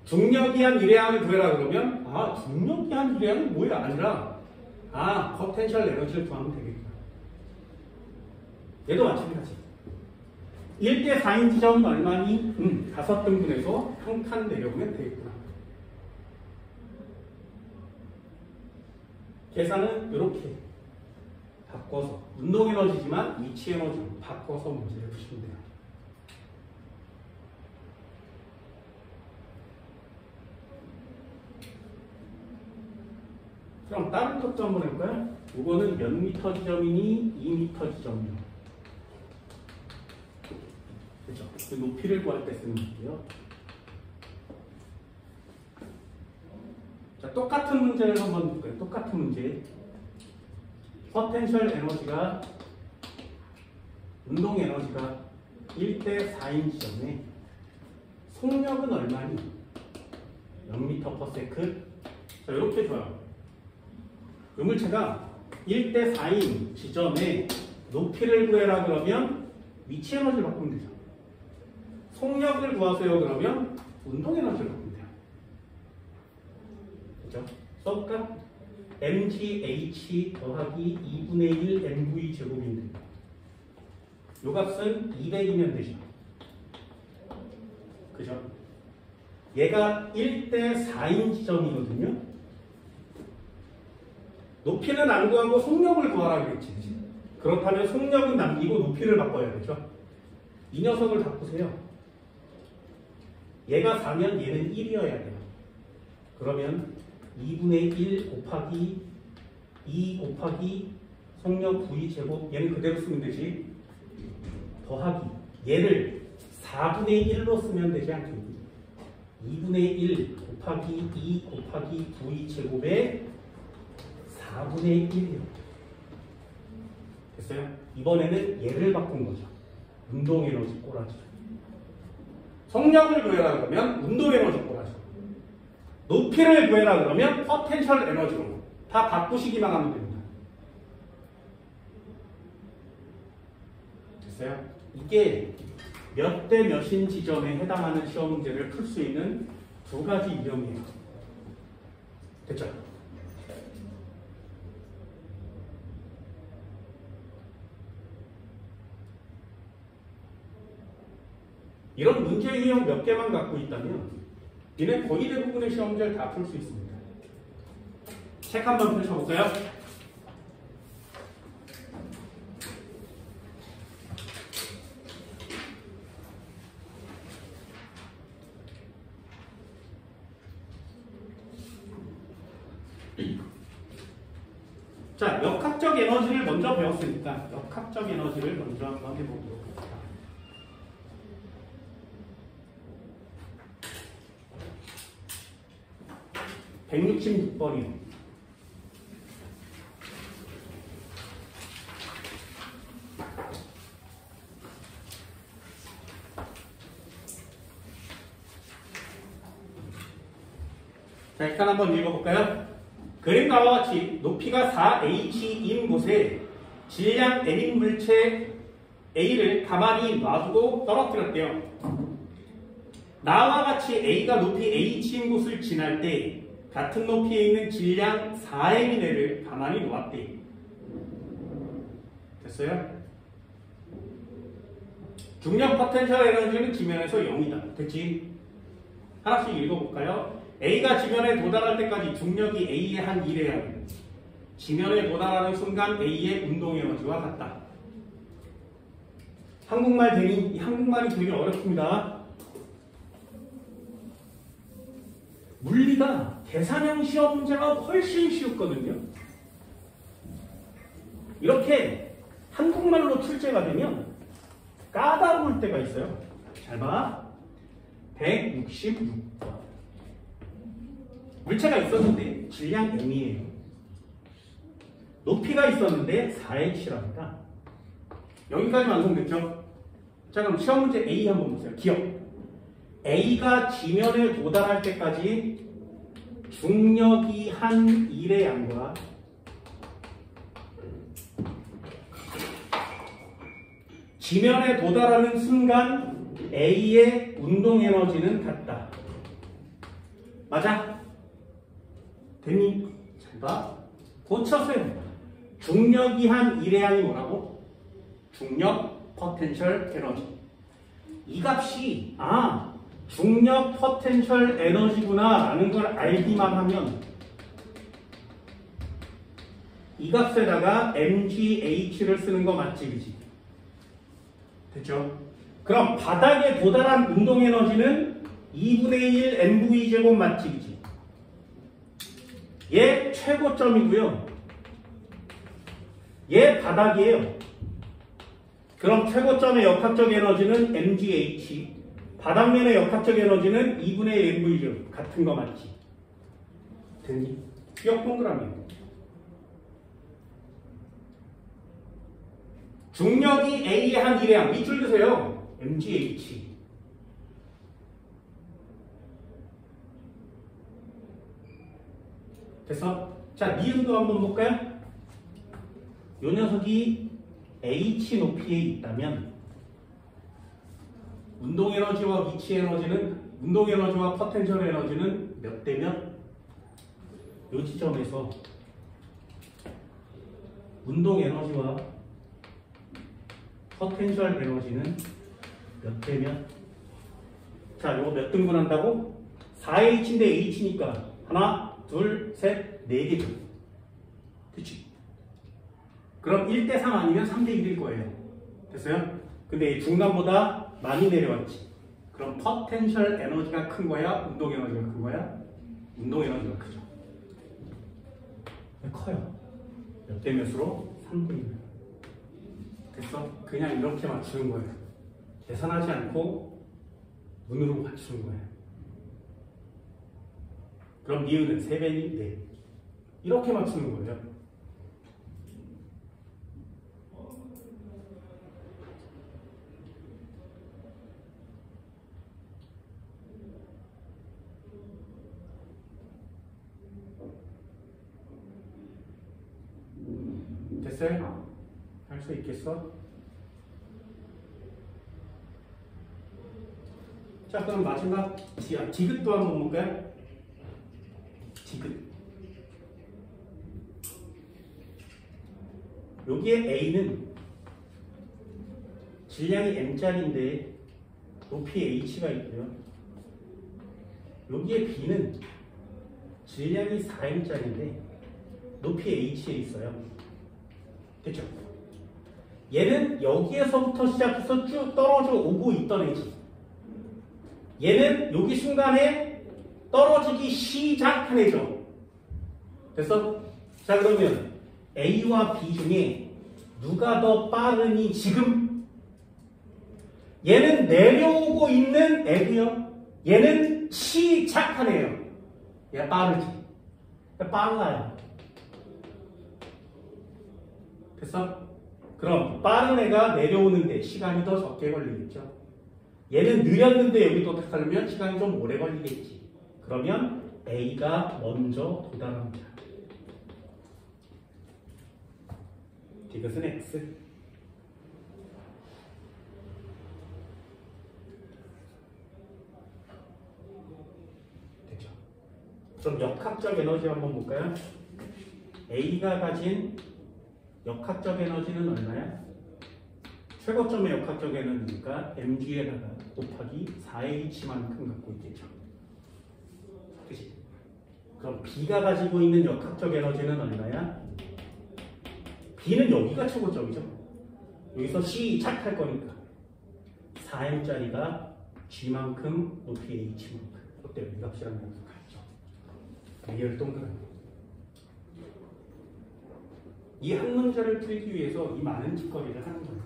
중력이 한 일회항을 구해라 그러면 중력이 한 일회항은 뭐야? 아니라 포텐셜 에너지를 구하면 되겠구나. 얘도 마찬가지. 1대 4인 지점은 얼마니? 5등분해서 한 칸 내려오면 되겠구나. 계산은 이렇게 바꿔서 운동 에너지지만 위치 에너지로 바꿔서 문제를 푸시면 돼요. 그럼 다른 것도 한번 해볼까요? 이거는 몇 미터 지점이니 2미터 지점이요. 그렇죠? 그 높이를 구할 때 쓰는 거고요. 자, 똑같은 문제를 한번 볼까요? 똑같은 문제. 포텐셜 에너지가 운동 에너지가 1대 4인 지점에 속력은 얼마니? 0m/s. 자, 이렇게 줘요. 요물체가 1대 4인 지점에 높이를 구해라 그러면 위치 에너지를 바꾸면 되죠. 속력을 구하세요 그러면 운동 에너지를 바꾸면 돼요. 그죠? 써볼까? mgh 더하기 2분의 1 mv 제곱인데 요 값은 200이면 되죠. 그죠? 얘가 1대 4인 지점이거든요. 높이는 안 구하고 속력을 구하라 그랬지. 그렇다면 속력은 남기고 높이를 바꿔야겠죠. 이 녀석을 바꾸세요. 얘가 4면 얘는 1이어야 돼요. 그러면 2분의 1 곱하기 2 곱하기 속력 v 제곱 얘는 그대로 쓰면 되지. 더하기 얘를 4분의 1로 쓰면 되지 않겠니? 2분의 1 곱하기 2 곱하기 v 제곱에 4분의 1이요. 됐어요? 이번에는 얘를 바꾼 거죠. 운동 에너지 꼬라지. 속력을 구해라 그러면 운동 에너지 꼬라지. 높이를 구해라 그러면 포텐셜 에너지로 다 바꾸시기만 하면 됩니다. 됐어요? 이게 몇 대 몇인 지점에 해당하는 시험 문제를 풀 수 있는 두 가지 유형이에요. 됐죠? 이런 문제 유형 몇 개만 갖고 있다면 이는 거의 대부분의 시험 문제를 다 풀 수 있습니다. 책 한번 펼쳐볼까요? 자, 역학적 에너지를 먼저 배웠으니까 역학적 에너지를 먼저 한번 해보도록 합니다. (166번이요) 자, 일단 한번 읽어볼까요? 그림과 같이 높이가 4h인 곳에 질량 n인 물체 A를 가만히 놔두고 떨어뜨렸대요. 나와 같이 A가 높이 h인 곳을 지날 때 같은 높이에 있는 질량 4m인 애를 가만히 놓았대. 됐어요? 중력 포텐셜 에너지는 지면에서 0이다. 됐지? 하나씩 읽어볼까요? A가 지면에 도달할 때까지 중력이 A의 한 일회항, 지면에 도달하는 순간 A의 운동 에너지와 같다. 한국말 되니, 이 한국말이 되게 어렵습니다. 물리가 계산형 시험 문제가 훨씬 쉬웠거든요. 이렇게 한국말로 출제가 되면 까다로울 때가 있어요. 잘 봐. 166번. 물체가 있었는데 질량 m이에요. 높이가 있었는데 4h랍니다. 여기까지 완성됐죠? 자, 그럼 시험 문제 A 한번 보세요. 기억. A가 지면에 도달할 때까지 중력이 한 1의 양과 지면에 도달하는 순간 A의 운동 에너지는 같다. 맞아? 됐니? 잘 봐. 고쳤어요. 중력이 한 1의 양이 뭐라고? 중력 포텐셜 에너지. 이 값이 중력 포텐셜 에너지구나 라는 걸 알기만 하면 이 값에다가 mgh를 쓰는 거 맞지, 그지? 됐죠? 그럼 바닥에 도달한 운동 에너지는 2분의 1 mv제곱 맞지, 그지? 얘 최고점이고요. 얘 바닥이에요. 그럼 최고점의 역학적 에너지는 mgh, 바닥면의 역학적 에너지는 2분의 1 mv제곱. 같은 거 맞지? 됐니? 기억 동그라미. 중력이 A의 한 1의 양. 밑줄 드세요. mgh. 됐어? 자, 니은도 한번 볼까요? 요 녀석이 h 높이에 있다면 운동 에너지와 위치 에너지는, 운동 에너지와 포텐셜 에너지는 몇 대면 요 지점에서 운동 에너지와 포텐셜 에너지는 몇 대면, 자, 요거 몇 등분 한다고? 4h인데 h니까 하나, 둘, 셋, 4개죠. 그치? 그럼 1대3 아니면 3대1일 거예요. 됐어요? 근데 중간보다 많이 내려왔지. 그럼 포텐셜 에너지가 큰 거야? 운동 에너지가 큰 거야? 운동 에너지가 크죠. 커요. 몇 대 몇으로? 3대1. 됐어? 그냥 이렇게 맞추는 거예요. 계산하지 않고 눈으로 맞추는 거예요. 그럼 니은은 3배니? 네. 이렇게 맞추는 거예요. 됐어요? 할 수 있겠어? 자, 그럼 마지막 디귿도 한번 볼까요? 디귿. 여기에 A는 질량이 M짜리인데 높이 H가 있고요. 여기에 B는 질량이 4M짜리인데 높이 H에 있어요. 됐죠? 얘는 여기에서부터 시작해서 쭉 떨어져 오고 있던 애지. 얘는 여기 순간에 떨어지기 시작한 애죠. 됐어? 자, 그러면 A와 B 중에 누가 더 빠르니 지금? 얘는 내려오고 있는 애고요. 얘는 시작한 애예요. 얘가 빠르지. 빨라요. 됐어? 그럼 빠른 애가 내려오는데 시간이 더 적게 걸리겠죠. 얘는 느렸는데 여기 도착하려면 시간이 좀 오래 걸리겠지. 그러면 A가 먼저 도달합니다. 이것은 X. 됐죠? 그럼 역학적 에너지 한번 볼까요? A가 가진 역학적 에너지는 얼마야? 최고점의 역학적 에너지니까 mg에다가 곱하기 4h만큼 갖고 있겠죠. 그치? 그럼 B가 가지고 있는 역학적 에너지는 얼마야? B는 여기가 최고점이죠. 여기서 시작할 거니까 4m짜리가 g만큼 높이 h만큼. 어때요? 이 값이랑 여기서 같죠. 리얼 동그라미. 이 한 문제를 풀기 위해서 이 많은 짓거리를 하는 거예요.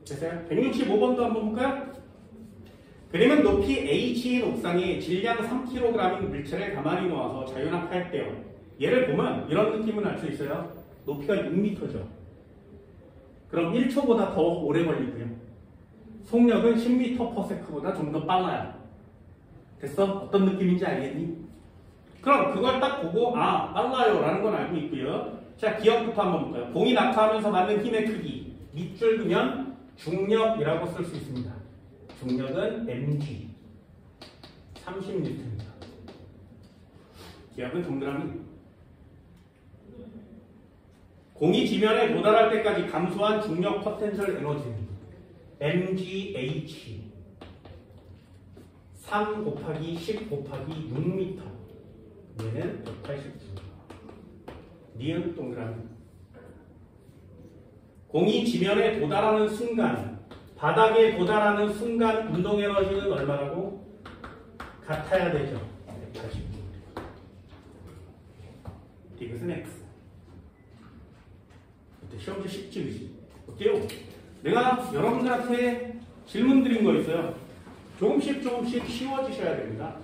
됐어요? 165번도 한번 볼까요? 그림은 높이 h인 옥상에 질량 3kg인 물체를 가만히 놓아서 자유낙하했대요. 얘를 보면 이런 느낌을 알 수 있어요. 높이가 6m죠. 그럼 1초보다 더 오래 걸리고요. 속력은 10m/s보다 좀 더 빨라요. 됐어? 어떤 느낌인지 알겠니? 그럼 그걸 딱 보고 아 빨라요 라는 건 알고 있고요. 자 기억부터 한번 볼까요? 공이 낙하하면서 받는 힘의 크기 밑줄 그면 중력이라고 쓸 수 있습니다. 중력은 mg 30N입니다. 기억은 동그라미. 공이 지면에 도달할 때까지 감소한 중력 포텐셜 에너지는 mgh 3 곱하기 10 곱하기 6m 얘는 189. 니은 동그라미. 공이 지면에 도달하는 순간 바닥에 도달하는 순간 운동 에너지는 얼마라고? 같아야 되죠. 189. 이것은 x. 어때? 시험지 쉽지 그지? 어때요? 내가 여러분들한테 질문 드린 거 있어요. 조금씩 쉬워지셔야 됩니다.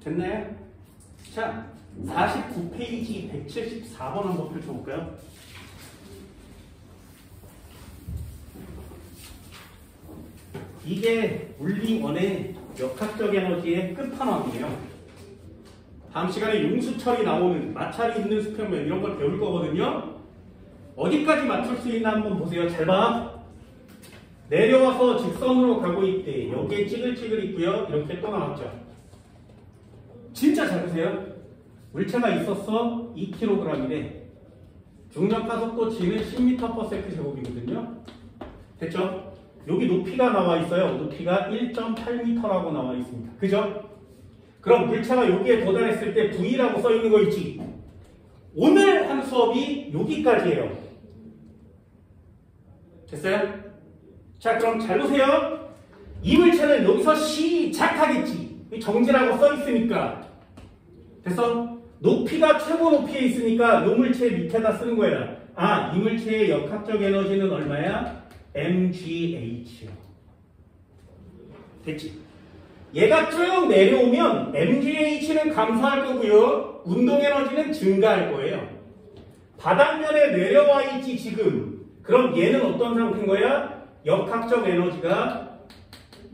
됐나요? 자, 49페이지 174번 한번 펼쳐볼까요? 이게 물리1의 역학적 에너지의 끝판왕이에요. 다음 시간에 융수철이 나오는 마찰이 있는 수평면 이런 걸 배울 거거든요. 어디까지 맞출 수 있나 한번 보세요. 잘 봐. 내려와서 직선으로 가고 있대. 여기에 찌글찌글 있고요. 이렇게 또 나왔죠. 진짜 잘 보세요. 물체가 있었어 2kg이래. 중력가속도 g는 10m/s 제곱이거든요. 됐죠? 여기 높이가 나와 있어요. 높이가 1.8m라고 나와 있습니다. 그죠? 그럼 물체가 여기에 도달했을 때 V라고 써 있는 거 있지? 오늘 한 수업이 여기까지예요. 됐어요? 자, 그럼 잘 보세요. 이 물체는 여기서 시작하겠지. 정지라고 써 있으니까. 됐어? 높이가 최고 높이에 있으니까 이 물체 밑에다 쓰는 거야. 아, 이 물체의 역학적 에너지는 얼마야? mgh. 됐지? 얘가 쭉 내려오면 mgh는 감소할 거고요. 운동 에너지는 증가할 거예요. 바닥면에 내려와 있지 지금. 그럼 얘는 어떤 상태인 거야? 역학적 에너지가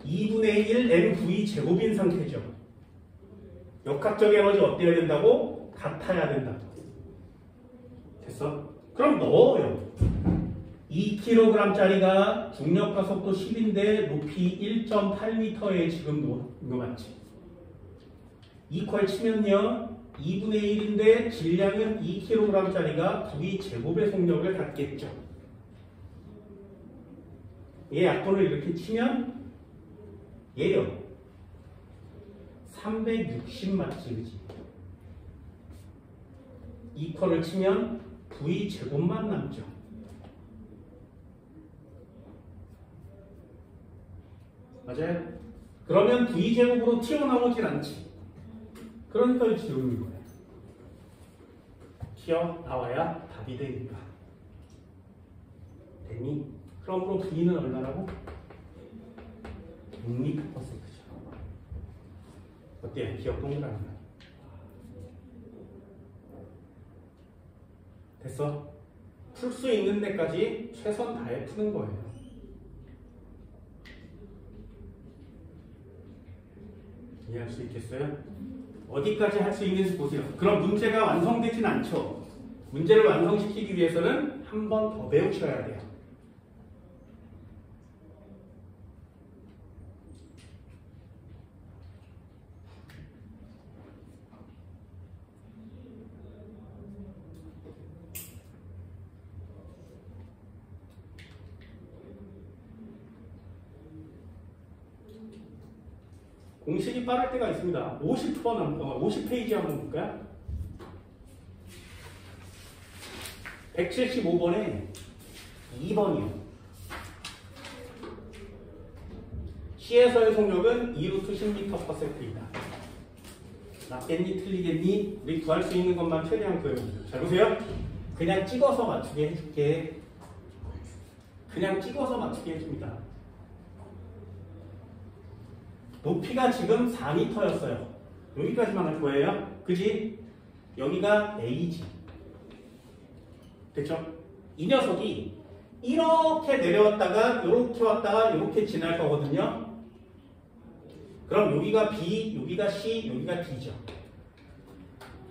2분의 1 mv 제곱인 상태죠. 역학적 에너지 어때야 된다고? 같아야 된다고. 됐어? 그럼 넣어요. 2kg짜리가 중력가속도 10인데 높이 1.8m에 지금 놓은 거 맞지? 이퀄 치면요. 2분의 1인데 질량은 2kg짜리가 V 제곱의 속력을 갖겠죠. 얘 약분을 이렇게 치면 얘요. 360 맞지, 그지? 이퀄을 치면 V 제곱만 남죠. 맞아요? 그러면 V 제곱으로 튀어나오질 않지. 그러니까 지우는 거예요. 튀어나와야 답이 되니까. 됐니? 그러므로 V는 얼마라고? 6m/s죠. 어때요? 기억 동그라미. 됐어? 풀 수 있는 데까지 최선 다해 푸는 거예요. 이해할 수 있겠어요? 어디까지 할 수 있는지 보세요. 그럼 문제가 완성되진 않죠. 문제를 완성시키기 위해서는 한 번 더 배우셔야 돼요. 공식이 빠를 때가 있습니다. 50페이지 한번 볼까요? 175번에 2번이요. C에서의 속력은 2루트 10m/s이다. 맞겠니? 틀리겠니? 우리 구할 수 있는 것만 최대한 구해보자. 잘 보세요. 그냥 찍어서 맞추게 해줄게. 그냥 찍어서 맞추게 해줍니다. 높이가 지금 4m였어요. 여기까지만 할 거예요. 그지? 여기가 A지. 됐죠? 이 녀석이 이렇게 내려왔다가 이렇게 왔다가 이렇게 지날 거거든요. 그럼 여기가 B, 여기가 C, 여기가 D죠.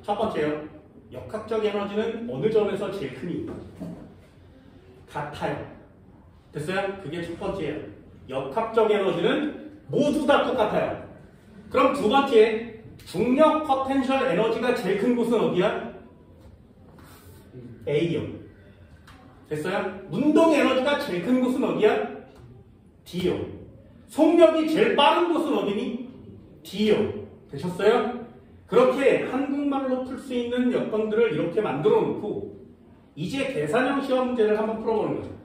첫 번째요. 역학적 에너지는 어느 점에서 제일 크니? 같아요. 됐어요? 그게 첫 번째예요. 역학적 에너지는 모두 다 똑같아요. 그럼 두 번째, 중력 포텐셜 에너지가 제일 큰 곳은 어디야? A요. 됐어요? 운동 에너지가 제일 큰 곳은 어디야? D요. 속력이 제일 빠른 곳은 어디니? D요. 되셨어요? 그렇게 한국말로 풀 수 있는 역방들을 이렇게 만들어 놓고 이제 계산형 시험 문제를 한번 풀어보는 거죠.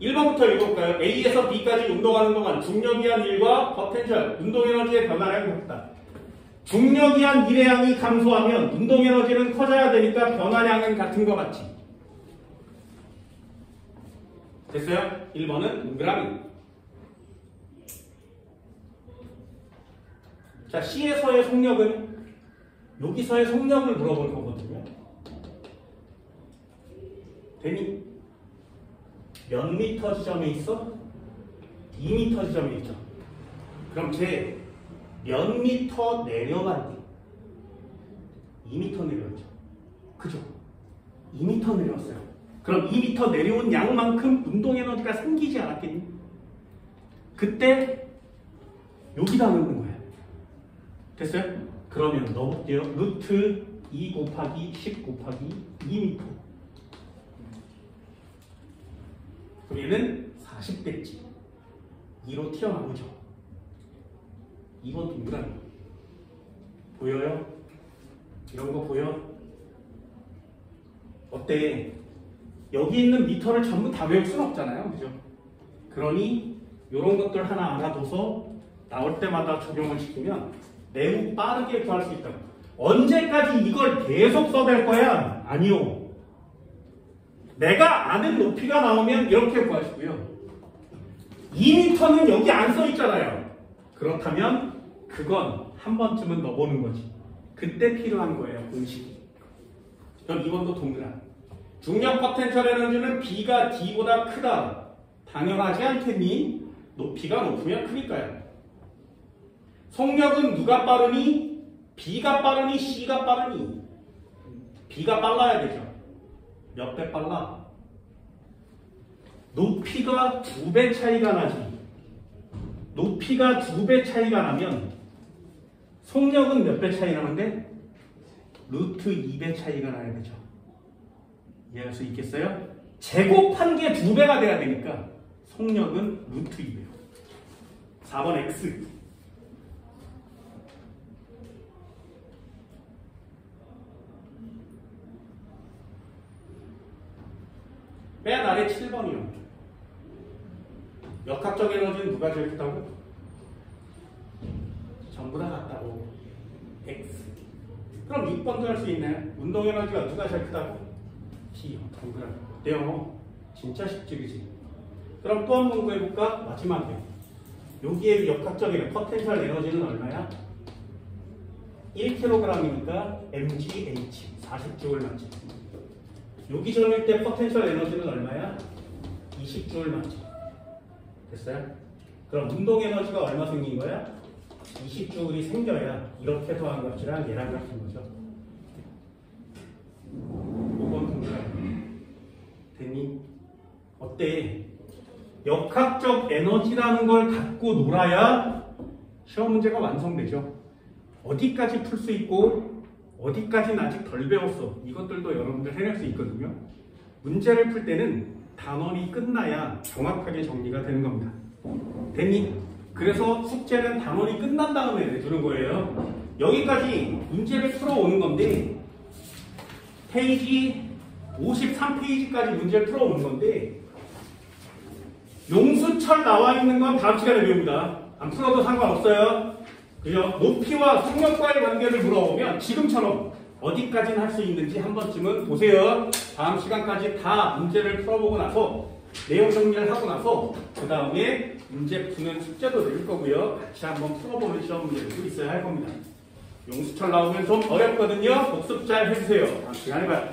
1번부터 읽어볼까요? A에서 B까지 운동하는 동안 중력이 한 1과 포텐셜, 운동에너지의 변화량이 같다. 중력이 한 1의 양이 감소하면 운동에너지는 커져야 되니까 변화량은 같은 거 맞지? 됐어요? 1번은 동그라미. 자, C에서의 속력은 여기서의 속력을 물어볼 거거든요. 되니? 몇 미터 지점에 있어? 2미터 지점에 있죠. 그럼 쟤 몇 미터 내려갔니? 2미터 내려왔죠. 그죠? 2미터 내려왔어요. 그럼 2미터 내려온 양만큼 운동에너지가 생기지 않았겠니? 그때 여기다 넣는 거예요. 됐어요? 그러면 넣어볼게요. 루트 2 곱하기 10 곱하기 2m. 그럼 얘는 40대지. 2로 튀어나오죠. 이건 동그라미. 보여요? 이런 거 보여? 어때? 여기 있는 미터를 전부 다 외울 수는 없잖아요. 그죠? 그러니 이런 것들 하나 알아둬서 나올 때마다 적용을 시키면 매우 빠르게 구할 수 있다. 언제까지 이걸 계속 써댈 거야? 아니요. 내가 아는 높이가 나오면 이렇게 구하시고요. 2m는 여기 안 써 있잖아요. 그렇다면 그건 한 번쯤은 넣어보는 거지. 그때 필요한 거예요, 공식이. 그럼 이번도 동그라미. 중력 포텐셜 에너지는 B가 D보다 크다. 당연하지 않겠니? 높이가 높으면 크니까요. 속력은 누가 빠르니? B가 빠르니? C가 빠르니? B가 빨라야 되죠. 몇 배 빨라? 높이가 2배 차이가 나지. 높이가 2배 차이가 나면 속력은 몇 배 차이 나는데? 루트 2배 차이가 나야 되죠. 이해할 수 있겠어요? 제곱한 게 2배가 돼야 되니까 속력은 루트 2배요. 4번 X. 맨 아래 7번이요. 역학적 에너지는 누가 제일 크다고? 전부 다 같다고. X. 그럼 6번도 할 수 있나요? 운동 에너지가 누가 제일 크다고? T. 동그라미. 어때요? 진짜 쉽지, 그지? 그럼 또 한 번 구해볼까? 마지막에. 여기에 역학적 에너지, 포텐셜 에너지는 얼마야? 1kg이니까 mgh. 40Joule 맞지? 여기 점일 때 포텐셜 에너지는 얼마야? 20Joule 맞지? 됐어요? 그럼 운동 에너지가 얼마 생긴 거야? 20Joule이 생겨야 이렇게 더한 값이랑 얘랑 같은 거죠. 5번 동그라미. 됐니? 어때? 역학적 에너지라는 걸 갖고 놀아야 시험 문제가 완성되죠. 어디까지 풀 수 있고 어디까지는 아직 덜 배웠어. 이것들도 여러분들 해낼 수 있거든요. 문제를 풀 때는 단원이 끝나야 정확하게 정리가 되는 겁니다. 됐니? 그래서 숙제는 단원이 끝난 다음에 내주는 거예요. 여기까지 문제를 풀어오는 건데 페이지 53페이지까지 문제를 풀어오는 건데 용수철 나와 있는 건 다음 시간에 배웁니다. 안 풀어도 상관없어요. 그죠? 높이와 속력과의 관계를 물어보면 지금처럼 어디까지는 할 수 있는지 한 번쯤은 보세요. 다음 시간까지 다 문제를 풀어보고 나서 내용 정리를 하고 나서 그 다음에 문제 푸는 숙제도 낼 거고요. 같이 한번 풀어보는 시험 문제도 있어야 할 겁니다. 용수철 나오면 좀 어렵거든요. 복습 잘 해주세요. 다음 시간에 봐요.